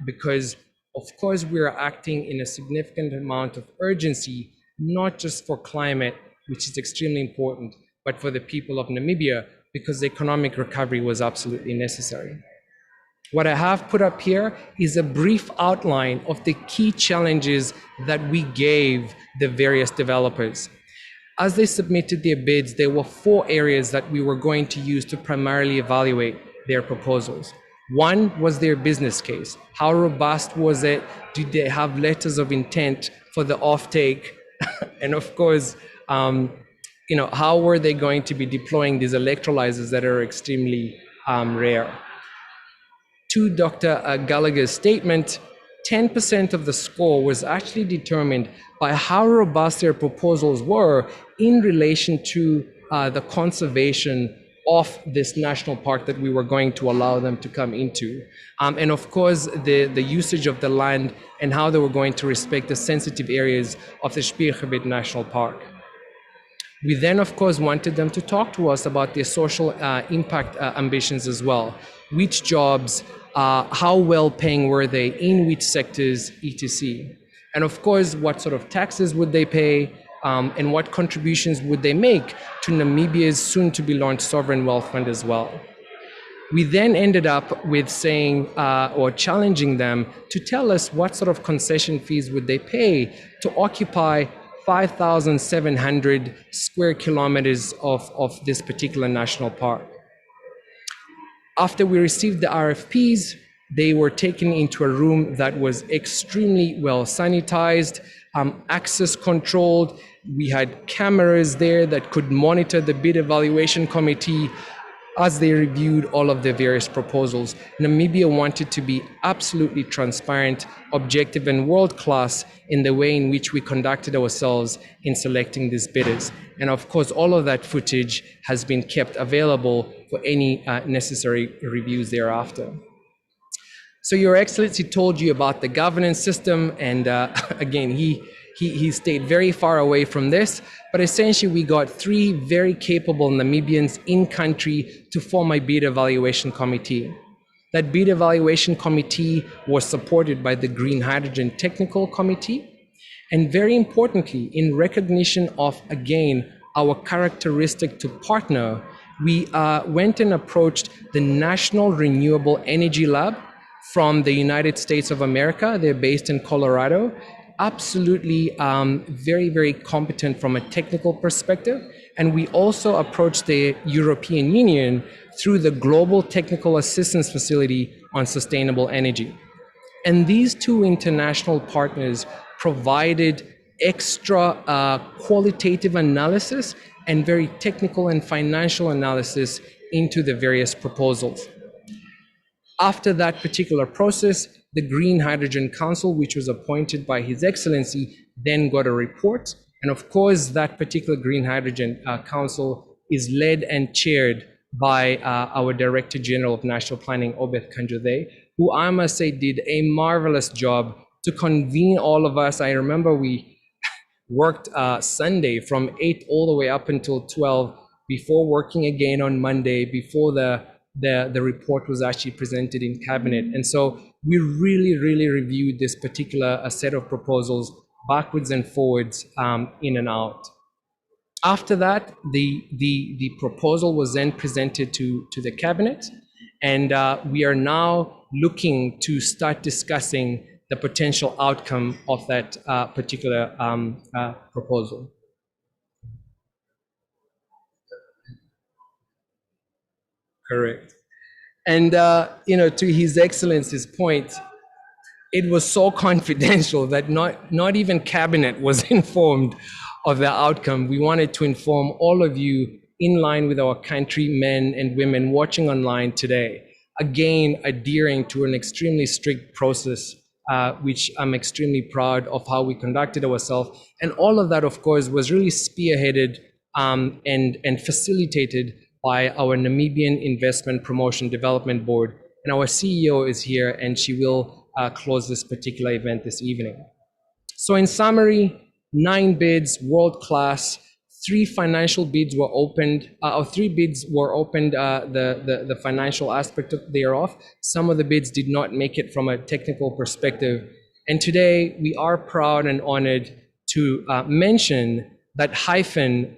because, of course, we are acting in a significant amount of urgency, not just for climate, which is extremely important, but for the people of Namibia, because the economic recovery was absolutely necessary. What I have put up here is a brief outline of the key challenges that we gave the various developers. As they submitted their bids, there were 4 areas that we were going to use to primarily evaluate their proposals. One was their business case. How robust was it? Did they have letters of intent for the offtake? And of course, how were they going to be deploying these electrolyzers that are extremely rare? To Dr. Gallagher's statement, 10% of the score was actually determined by how robust their proposals were in relation to the conservation of this national park that we were going to allow them to come into. And of course, the usage of the land and how they were going to respect the sensitive areas of the Spiegelgebit National Park. We then, of course, wanted them to talk to us about their social impact ambitions as well. Which jobs, how well paying were they, in which sectors, etc. And of course, what sort of taxes would they pay, and what contributions would they make to Namibia's soon to be launched sovereign wealth fund as well. We then ended up with saying, or challenging them to tell us what sort of concession fees would they pay to occupy 5,700 square kilometers of this particular national park. After we received the RFPs, They were taken into a room that was extremely well sanitized, access controlled. We had cameras there that could monitor the bid evaluation committee as they reviewed all of the various proposals. Namibia wanted to be absolutely transparent, objective, and world-class in the way in which we conducted ourselves in selecting these bidders. And of course, all of that footage has been kept available for any necessary reviews thereafter. So Your Excellency told you about the governance system, and again, he stayed very far away from this, but essentially we got 3 very capable Namibians in country to form a bid evaluation committee. That bid evaluation committee was supported by the Green Hydrogen Technical Committee, and very importantly, in recognition of, again, our characteristic to partner, we went and approached the National Renewable Energy Lab from the United States of America. They're based in Colorado. Absolutely very, very competent from a technical perspective. And we also approached the European Union through the Global Technical Assistance Facility on Sustainable Energy. And these 2 international partners provided extra qualitative analysis and very technical and financial analysis into the various proposals. After that particular process, the Green Hydrogen Council, which was appointed by His Excellency, then got a report. And of course, that particular Green Hydrogen Council is led and chaired by our Director General of National Planning, Obeth Kanjode, who I must say did a marvelous job to convene all of us. I remember we worked Sunday from 8 all the way up until 12 before working again on Monday, before the report was actually presented in cabinet. And so we really, really reviewed this particular set of proposals backwards and forwards, in and out. After that, the proposal was then presented to the cabinet, and we are now looking to start discussing the potential outcome of that particular proposal. Correct. And to His Excellency's point, it was so confidential that not even cabinet was informed of the outcome. We wanted to inform all of you in line with our countrymen and women watching online today, again, adhering to an extremely strict process, which I'm extremely proud of how we conducted ourselves. And all of that, of course, was really spearheaded and facilitated by our Namibian Investment Promotion Development Board. And our CEO is here, and she will close this particular event this evening. So in summary, 9 bids, world-class. 3 financial bids were opened, or 3 bids were opened, the financial aspect thereof. Some of the bids did not make it from a technical perspective. And today we are proud and honored to mention that Hyphen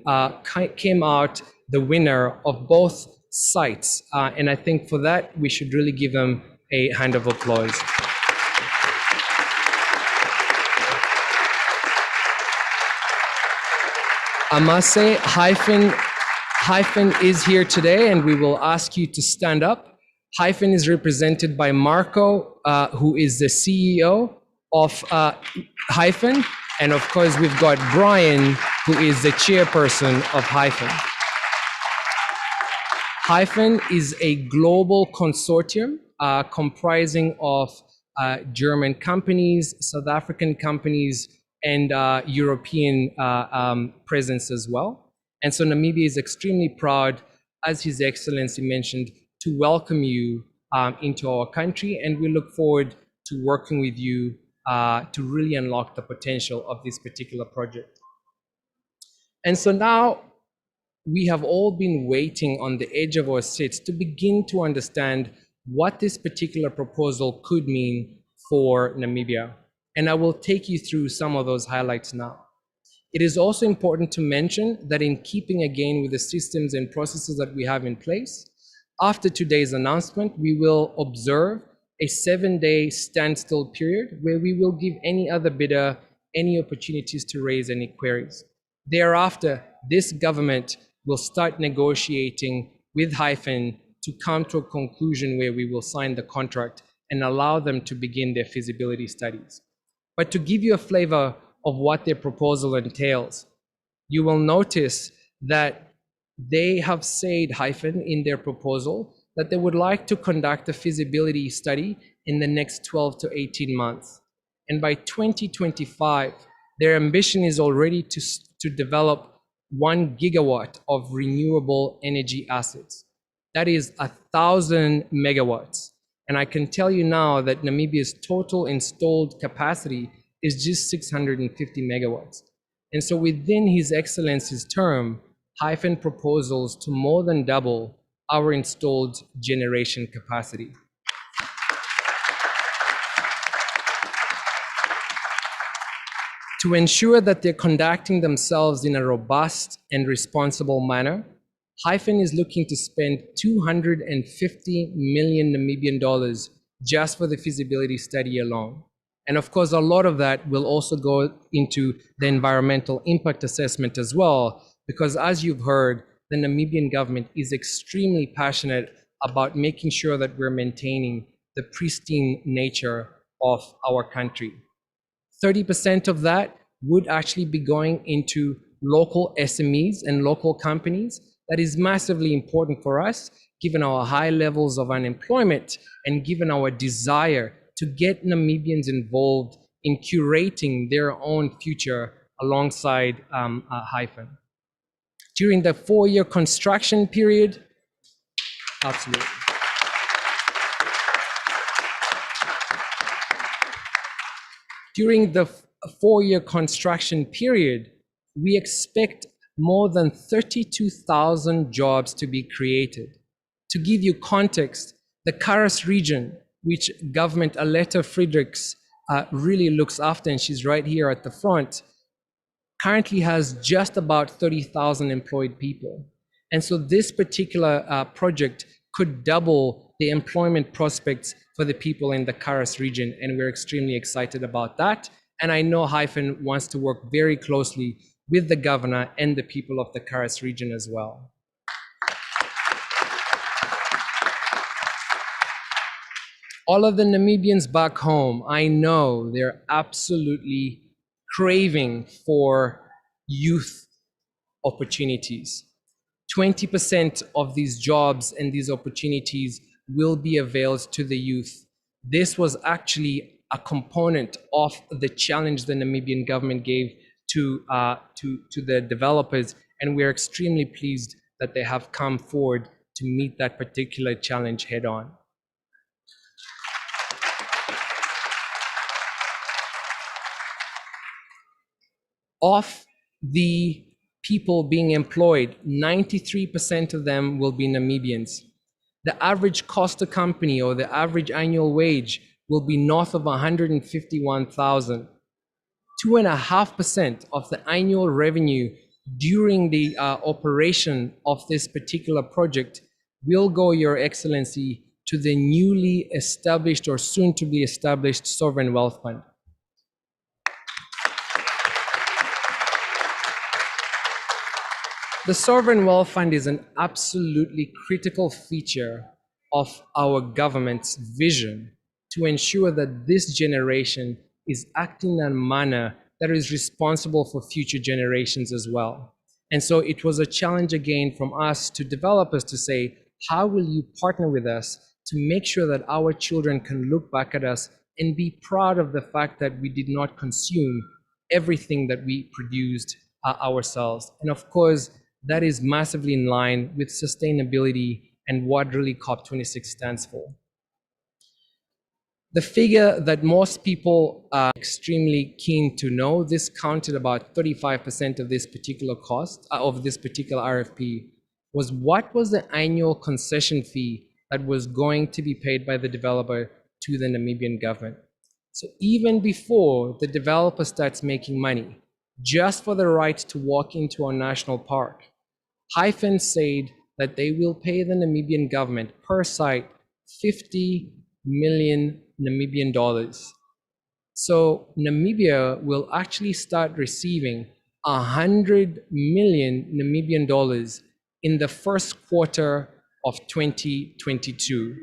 came out the winner of both sites. And I think for that, we should really give them a hand of applause. I must say, Hyphen is here today, and we will ask you to stand up. Hyphen is represented by Marco, who is the CEO of Hyphen. And of course, we've got Brian, who is the chairperson of Hyphen. Hyphen is a global consortium comprising of German companies, South African companies, and European presence as well. And so Namibia is extremely proud, as His Excellency mentioned, to welcome you into our country, and we look forward to working with you to really unlock the potential of this particular project. And so now we have all been waiting on the edge of our seats to begin to understand what this particular proposal could mean for Namibia. And I will take you through some of those highlights now. It is also important to mention that in keeping again with the systems and processes that we have in place, after today's announcement, we will observe a 7-day standstill period where we will give any other bidder any opportunities to raise any queries. Thereafter, this government will start negotiating with Hyphen to come to a conclusion where we will sign the contract and allow them to begin their feasibility studies. But to give you a flavor of what their proposal entails, you will notice that they have said, in their proposal, that they would like to conduct a feasibility study in the next 12 to 18 months. And by 2025, their ambition is already to develop 1 gigawatt of renewable energy assets. That is 1,000 megawatts. And I can tell you now that Namibia's total installed capacity is just 650 megawatts. And so within His Excellency's term, proposals to more than double our installed generation capacity. To ensure that they're conducting themselves in a robust and responsible manner, is looking to spend 250 million Namibian dollars just for the feasibility study alone. And of course, a lot of that will also go into the environmental impact assessment as well, because as you've heard, the Namibian government is extremely passionate about making sure that we're maintaining the pristine nature of our country. 30% of that would actually be going into local SMEs and local companies. That is massively important for us, given our high levels of unemployment and given our desire to get Namibians involved in curating their own future alongside Hyphen. During the 4-year construction period, absolutely. During the 4-year construction period, we expect more than 32,000 jobs to be created. To give you context, the Karas region, which government Aletta Friedrichs really looks after, and she's right here at the front, currently has just about 30,000 employed people. And so this particular project could double the employment prospects for the people in the Karas region, and we're extremely excited about that. And I know Hyphen wants to work very closely with the governor and the people of the Karas region as well. All of the Namibians back home, I know they're absolutely craving for youth opportunities. 20% of these jobs and these opportunities will be availed to the youth. This was actually a component of the challenge the Namibian government gave to the developers, and we're extremely pleased that they have come forward to meet that particular challenge head on. Of the people being employed, 93% of them will be Namibians. The average cost a company, or the average annual wage, will be north of 151,000. 2.5% of the annual revenue during the operation of this particular project will go, Your Excellency, to the newly established or soon to be established Sovereign Wealth Fund. The Sovereign Wealth Fund is an absolutely critical feature of our government's vision to ensure that this generation is acting in a manner that is responsible for future generations as well. And so it was a challenge again from us to developers to say, how will you partner with us to make sure that our children can look back at us and be proud of the fact that we did not consume everything that we produced ourselves. And of course, that is massively in line with sustainability and what really Cop26 stands for. The figure that most people are extremely keen to know, this counted about 35% of this particular cost, of this particular RFP, was what was the annual concession fee that was going to be paid by the developer to the Namibian government. So even before the developer starts making money, just for the right to walk into our national park, Hyphen said that they will pay the Namibian government per site 50 million Namibian dollars. So Namibia will actually start receiving 100 million Namibian dollars in the first quarter of 2022.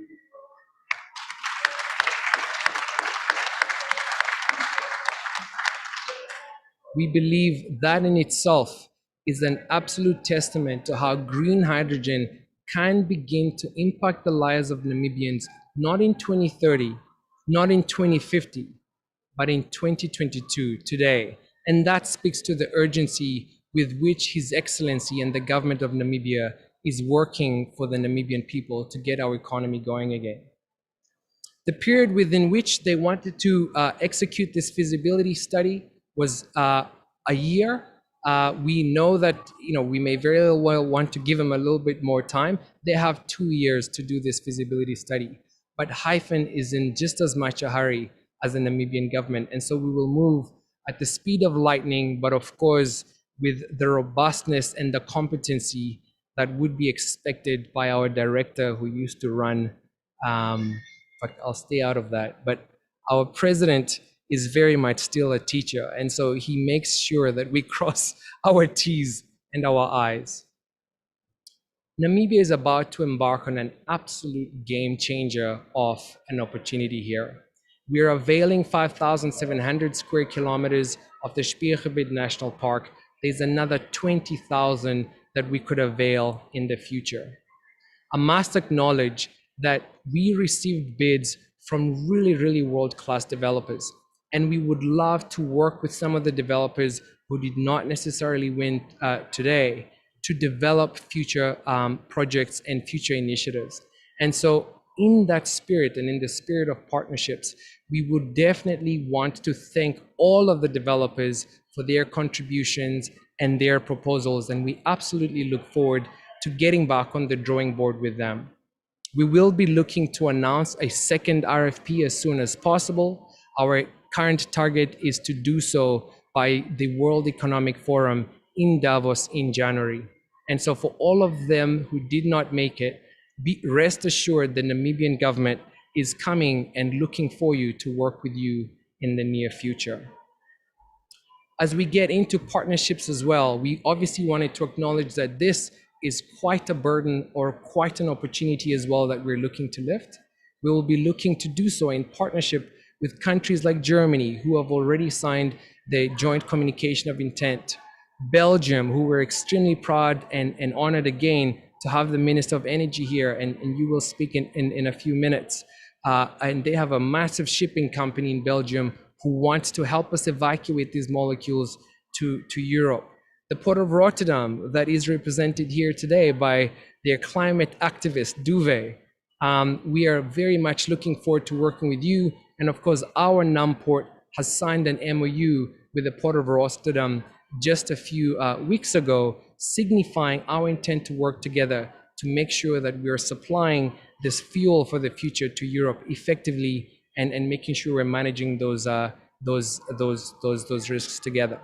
We believe that in itself is an absolute testament to how green hydrogen can begin to impact the lives of Namibians, not in 2030, not in 2050, but in 2022, today. And that speaks to the urgency with which His Excellency and the government of Namibia is working for the Namibian people to get our economy going again. The period within which they wanted to execute this feasibility study was a year. We know that we may very well want to give them a little bit more time. They have 2 years to do this feasibility study, but Hyphen is in just as much a hurry as the Namibian government, and so we will move at the speed of lightning, but of course with the robustness and the competency that would be expected by our director who used to run but I'll stay out of that. But our president is very much still a teacher. And so he makes sure that we cross our T's and our I's. Namibia is about to embark on an absolute game changer of an opportunity here. We are availing 5,700 square kilometers of the Spiegelgebied National Park. There's another 20,000 that we could avail in the future. I must acknowledge that we received bids from really world-class developers, and we would love to work with some of the developers who did not necessarily win today to develop future projects and future initiatives. And so in that spirit and in the spirit of partnerships, we would definitely want to thank all of the developers for their contributions and their proposals, and we absolutely look forward to getting back on the drawing board with them. We will be looking to announce a second RFP as soon as possible. Our current target is to do so by the World Economic Forum in Davos in January. And so for all of them who did not make it, rest assured the Namibian government is coming and looking for you to work with you in the near future. As we get into partnerships as well, we obviously wanted to acknowledge that this is quite a burden or quite an opportunity as well that we're looking to lift. We will be looking to do so in partnership with countries like Germany, who have already signed the joint communication of intent, Belgium, who we're extremely proud and honored again to have the Minister of Energy here, and you will speak in a few minutes. And they have a massive shipping company in Belgium who wants to help us evacuate these molecules to Europe. The Port of Rotterdam, that is represented here today by their climate activist, Duve. We are very much looking forward to working with you. And of course, our NAM port has signed an MOU with the Port of Rotterdam just a few weeks ago, signifying our intent to work together to make sure that we are supplying this fuel for the future to Europe effectively and making sure we're managing those risks together.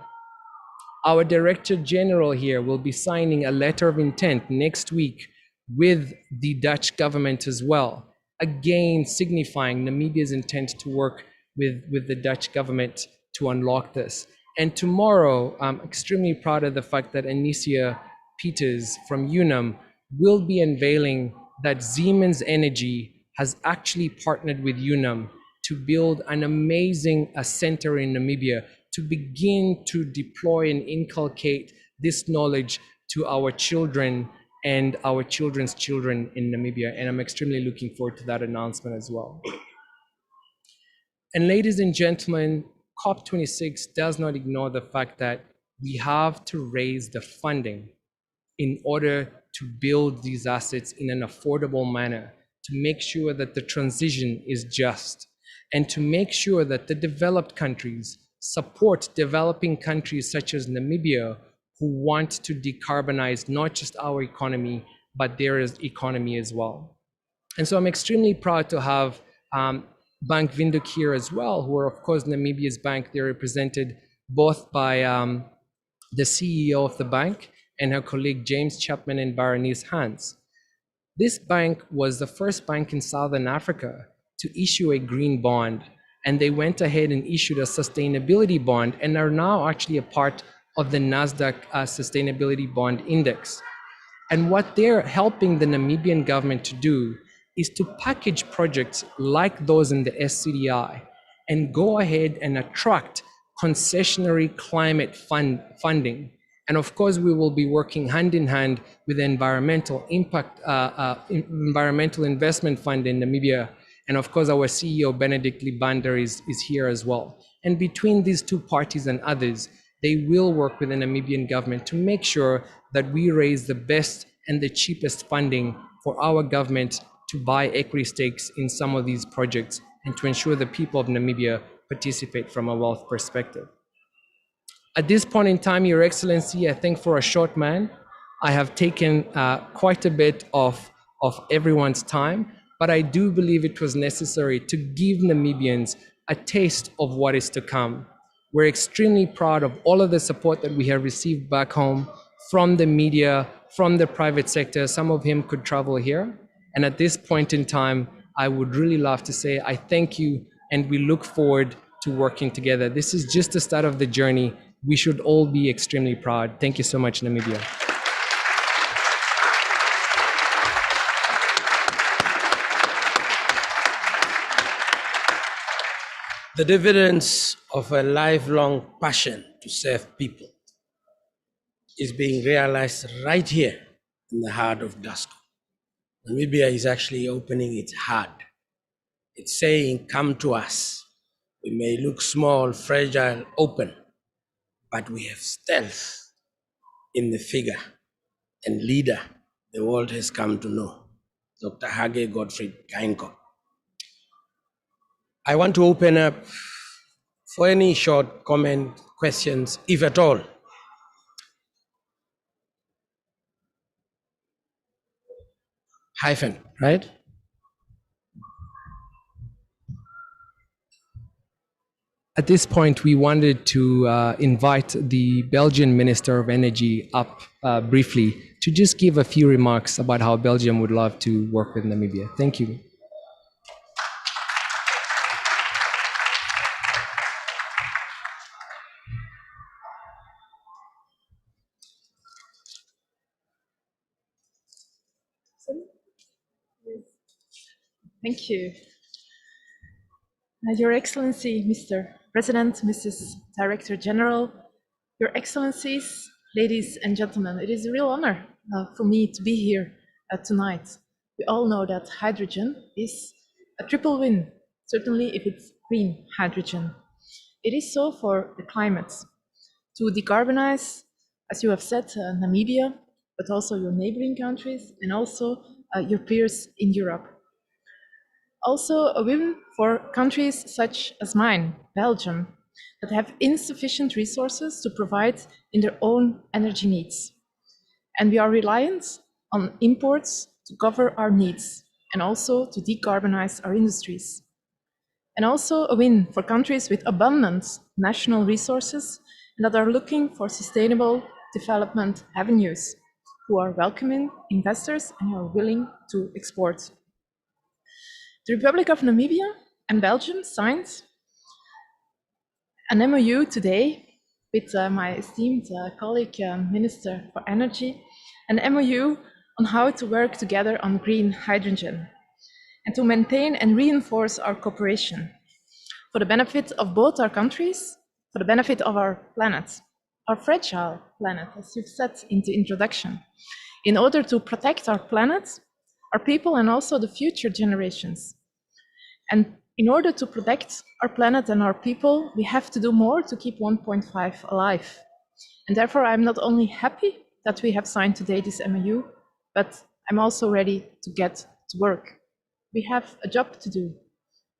Our Director General here will be signing a letter of intent next week with the Dutch government as well, again signifying Namibia's intent to work with the Dutch government to unlock this. And tomorrow, I'm extremely proud of the fact that Anicia Peters from UNAM will be unveiling that Siemens Energy has actually partnered with UNAM to build an amazing center in Namibia to begin to deploy and inculcate this knowledge to our children and our children's children in Namibia. And I'm extremely looking forward to that announcement as well. And ladies and gentlemen, Cop26 does not ignore the fact that we have to raise the funding in order to build these assets in an affordable manner, to make sure that the transition is just, and to make sure that the developed countries support developing countries such as Namibia, who want to decarbonize not just our economy, but their economy as well. And so I'm extremely proud to have Bank Windhoek here as well, who are of course Namibia's bank. They're represented both by the CEO of the bank and her colleague James Chapman and Berenice Hans. This bank was the first bank in Southern Africa to issue a green bond, and they went ahead and issued a sustainability bond and are now actually a part of the NASDAQ Sustainability Bond Index. And what they're helping the Namibian government to do is to package projects like those in the SCDI and go ahead and attract concessionary climate funding. And of course, we will be working hand in hand with the Environmental Investment Fund in Namibia. And of course, our CEO, Benedict Libander, is here as well. And between these two parties and others, they will work with the Namibian government to make sure that we raise the best and the cheapest funding for our government to buy equity stakes in some of these projects and to ensure the people of Namibia participate from a wealth perspective. At this point in time, Your Excellency, I think for a short man, I have taken quite a bit of everyone's time, but I do believe it was necessary to give Namibians a taste of what is to come. We're extremely proud of all of the support that we have received back home from the media, from the private sector. Some of him could travel here. And at this point in time, I would really love to say I thank you, and we look forward to working together. This is just the start of the journey. We should all be extremely proud. Thank you so much, Namibia. The dividends of a lifelong passion to serve people is being realized right here in the heart of Glasgow. Namibia is actually opening its heart. It's saying, come to us. We may look small, fragile, open, but we have stealth in the figure and leader the world has come to know, Dr. Hage Gottfried Geinkop. I want to open up for any short comment, questions, if at all. Hyphen, right? At this point, we wanted to invite the Belgian Minister of Energy up briefly to just give a few remarks about how Belgium would love to work with Namibia. Thank you. Thank you. Your Excellency, Mr. President, Mrs. Director General, Your Excellencies, ladies and gentlemen, it is a real honor for me to be here tonight. We all know that hydrogen is a triple win, certainly if it's green hydrogen. It is so for the climate, to decarbonize, as you have said, Namibia, but also your neighboring countries and also your peers in Europe. Also a win for countries such as mine, Belgium, that have insufficient resources to provide in their own energy needs. And we are reliant on imports to cover our needs and also to decarbonize our industries. And also a win for countries with abundant national resources and that are looking for sustainable development avenues, who are welcoming investors and are willing to export. The Republic of Namibia and Belgium signed an MOU today with my esteemed colleague, Minister for Energy, an MOU on how to work together on green hydrogen and to maintain and reinforce our cooperation for the benefit of both our countries, for the benefit of our planet, our fragile planet, as you've said in the introduction, in order to protect our planet, our people, and also the future generations. And in order to protect our planet and our people, we have to do more to keep 1.5 alive. And therefore, I'm not only happy that we have signed today this MOU, but I'm also ready to get to work. We have a job to do.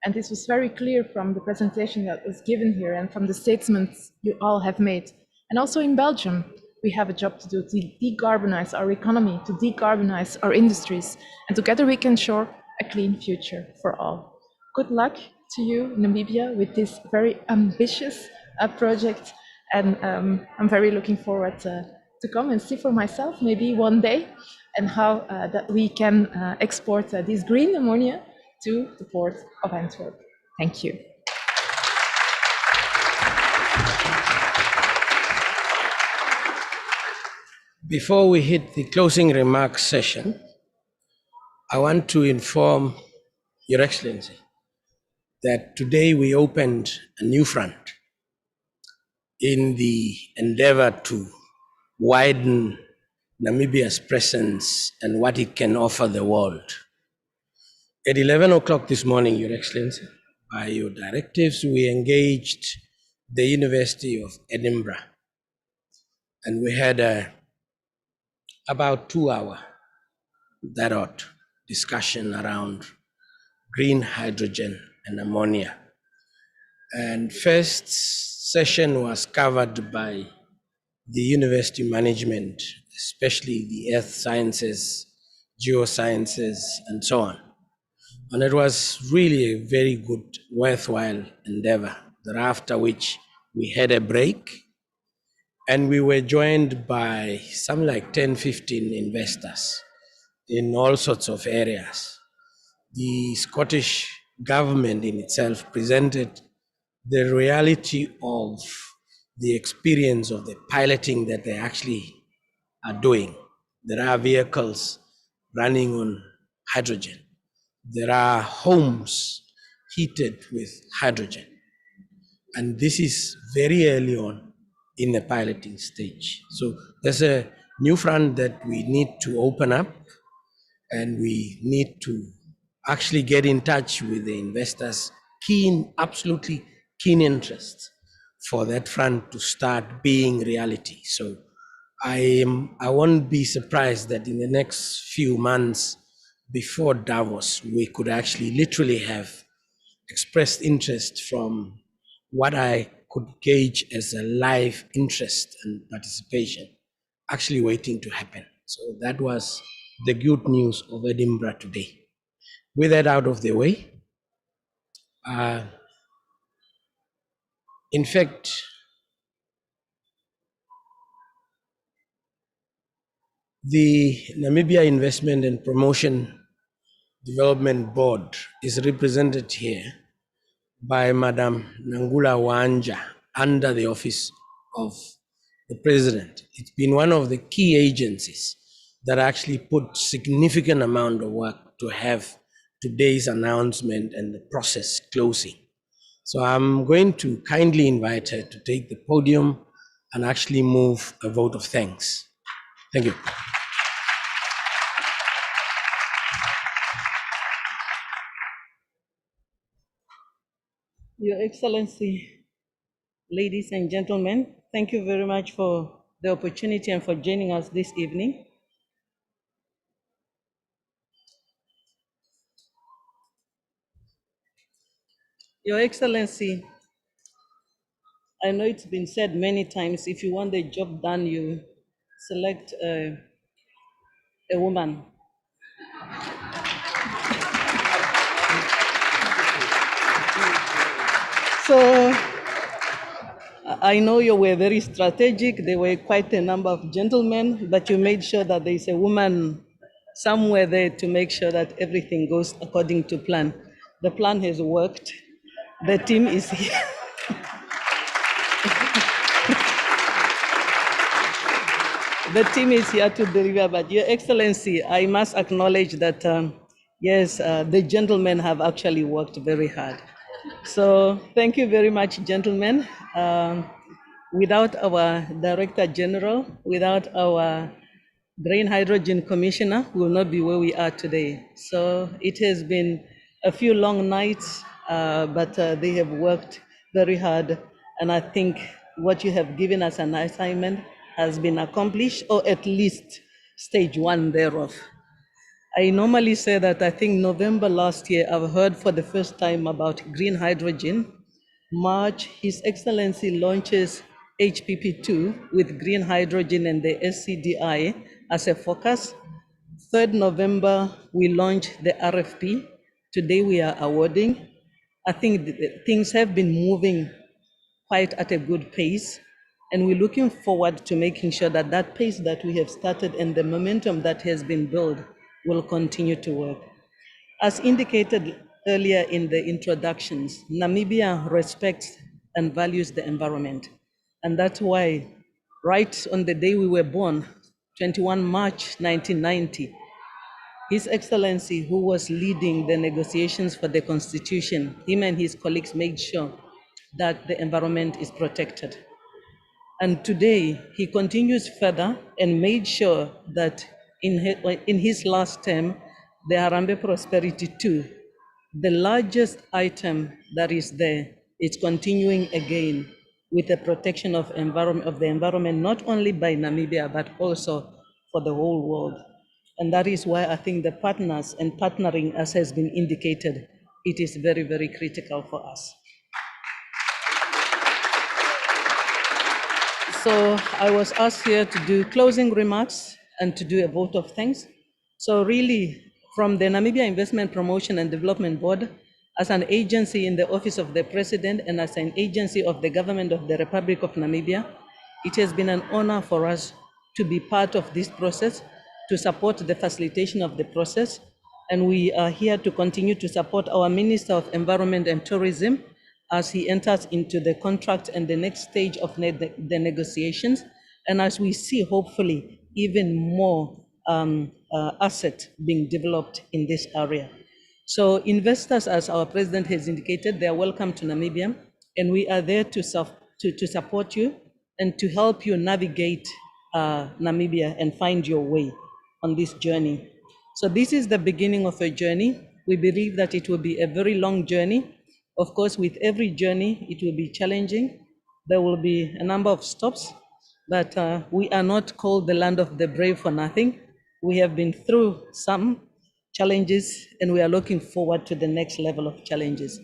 And this was very clear from the presentation that was given here and from the statements you all have made. And also in Belgium, we have a job to do to decarbonize our economy, to decarbonize our industries, and together we can ensure a clean future for all. Good luck to you, Namibia, with this very ambitious project, and I'm very looking forward to come and see for myself, maybe one day, and how that we can export this green ammonia to the port of Antwerp. Thank you. Before we hit the closing remarks session, I want to inform Your Excellency that today we opened a new front, in the endeavor to widen Namibia's presence and what it can offer the world. At 11 o'clock this morning, Your Excellency, by your directives, we engaged the University of Edinburgh, and we had about 2 hour that odd discussion around green hydrogen and ammonia. And first session was covered by the university management, especially the earth sciences, geosciences, and so on. And it was really a very good, worthwhile endeavor, thereafter which we had a break and we were joined by some like 10, 15 investors in all sorts of areas. The Scottish government in itself presented the reality of the experience of the piloting that they actually are doing. There are vehicles running on hydrogen. There are homes heated with hydrogen. And this is very early on in the piloting stage. So there's a new front that we need to open up, and we need to actually get in touch with the investors, absolutely keen interest for that front to start being reality. So I won't be surprised that in the next few months before Davos, we could actually literally have expressed interest from what I could gauge as a live interest and participation actually waiting to happen. So that was the good news of Edinburgh today. With that out of the way, in fact, the Namibia Investment and Promotion Development Board is represented here by Madam Nangula Wanja under the office of the president. It's been one of the key agencies that actually put significant amount of work to have today's announcement and the process closing. So I'm going to kindly invite her to take the podium and actually move a vote of thanks. Thank you. Your Excellency, ladies and gentlemen, thank you very much for the opportunity and for joining us this evening. Your Excellency, I know it's been said many times, if you want the job done, you select a woman. So I know you were very strategic. There were quite a number of gentlemen, but you made sure that there is a woman somewhere there to make sure that everything goes according to plan. The plan has worked. The team is here. The team is here to deliver, but Your Excellency, I must acknowledge that, yes, the gentlemen have actually worked very hard. So thank you very much, gentlemen. Without our Director General, without our Green Hydrogen Commissioner, we will not be where we are today. So it has been a few long nights, but they have worked very hard. And I think what you have given us an assignment has been accomplished, or at least stage one thereof. I normally say that I think November last year, I've heard for the first time about green hydrogen. March, His Excellency launches HPP2 with green hydrogen and the SCDI as a focus. 3rd November, we launch the RFP. Today we are awarding. I think things have been moving quite at a good pace. And we're looking forward to making sure that that pace that we have started and the momentum that has been built will continue to work. As indicated earlier in the introductions, Namibia respects and values the environment. And that's why, right on the day we were born, 21 March 1990, His Excellency, who was leading the negotiations for the Constitution, him and his colleagues made sure that the environment is protected. And today, he continues further and made sure that in his last term, the Harambee Prosperity 2, the largest item that is there, is continuing again with the protection of the environment, not only by Namibia, but also for the whole world. And that is why I think the partners and partnering, as has been indicated, it is very, very critical for us. So I was asked here to do closing remarks and to do a vote of thanks. So really, from the Namibia Investment Promotion and Development Board, as an agency in the Office of the President and as an agency of the Government of the Republic of Namibia, it has been an honor for us to be part of this process, to support the facilitation of the process. And we are here to continue to support our Minister of Environment and Tourism as he enters into the contract and the next stage of the negotiations. And as we see, hopefully, even more asset being developed in this area. So investors, as our president has indicated, they are welcome to Namibia, and we are there to support you and to help you navigate Namibia and find your way on this journey. So this is the beginning of a journey. We believe that it will be a very long journey. Of course, with every journey, it will be challenging. There will be a number of stops, but we are not called the land of the brave for nothing. We have been through some challenges, and we are looking forward to the next level of challenges.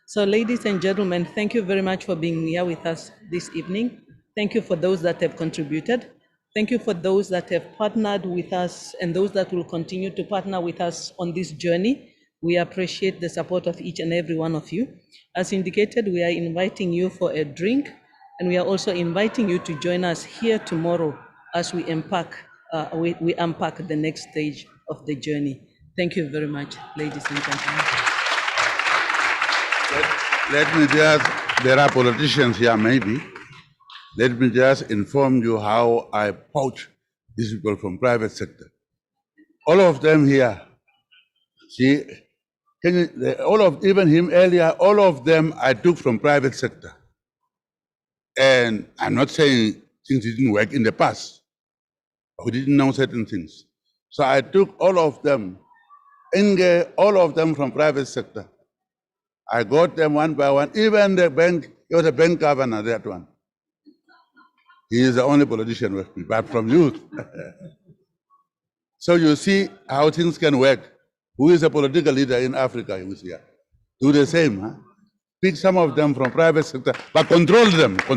So ladies and gentlemen, thank you very much for being here with us this evening. Thank you for those that have contributed. Thank you for those that have partnered with us and those that will continue to partner with us on this journey. We appreciate the support of each and every one of you. As indicated, we are inviting you for a drink, and we are also inviting you to join us here tomorrow as we unpack the next stage of the journey. Thank you very much, ladies and gentlemen. Let me just, there are politicians here maybe. Let me just inform you how I poach these people from private sector. All of them here, see, even him earlier, all of them I took from private sector. And I'm not saying things didn't work in the past. We didn't know certain things. So I took all of them, all of them from private sector. I got them one by one, even the bank, he was a bank governor, that one. He is the only politician with me, but from youth. So you see how things can work. Who is a political leader in Africa who is here? Do the same, huh? Pick some of them from private sector, but control them, huh?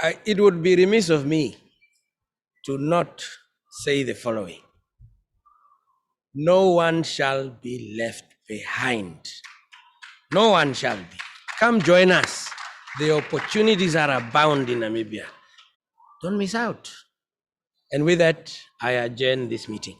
Thank It would be remiss of me to not say the following. No one shall be left behind. No one shall be. Come join us. The opportunities are abound in Namibia. Don't miss out. And with that, I adjourn this meeting.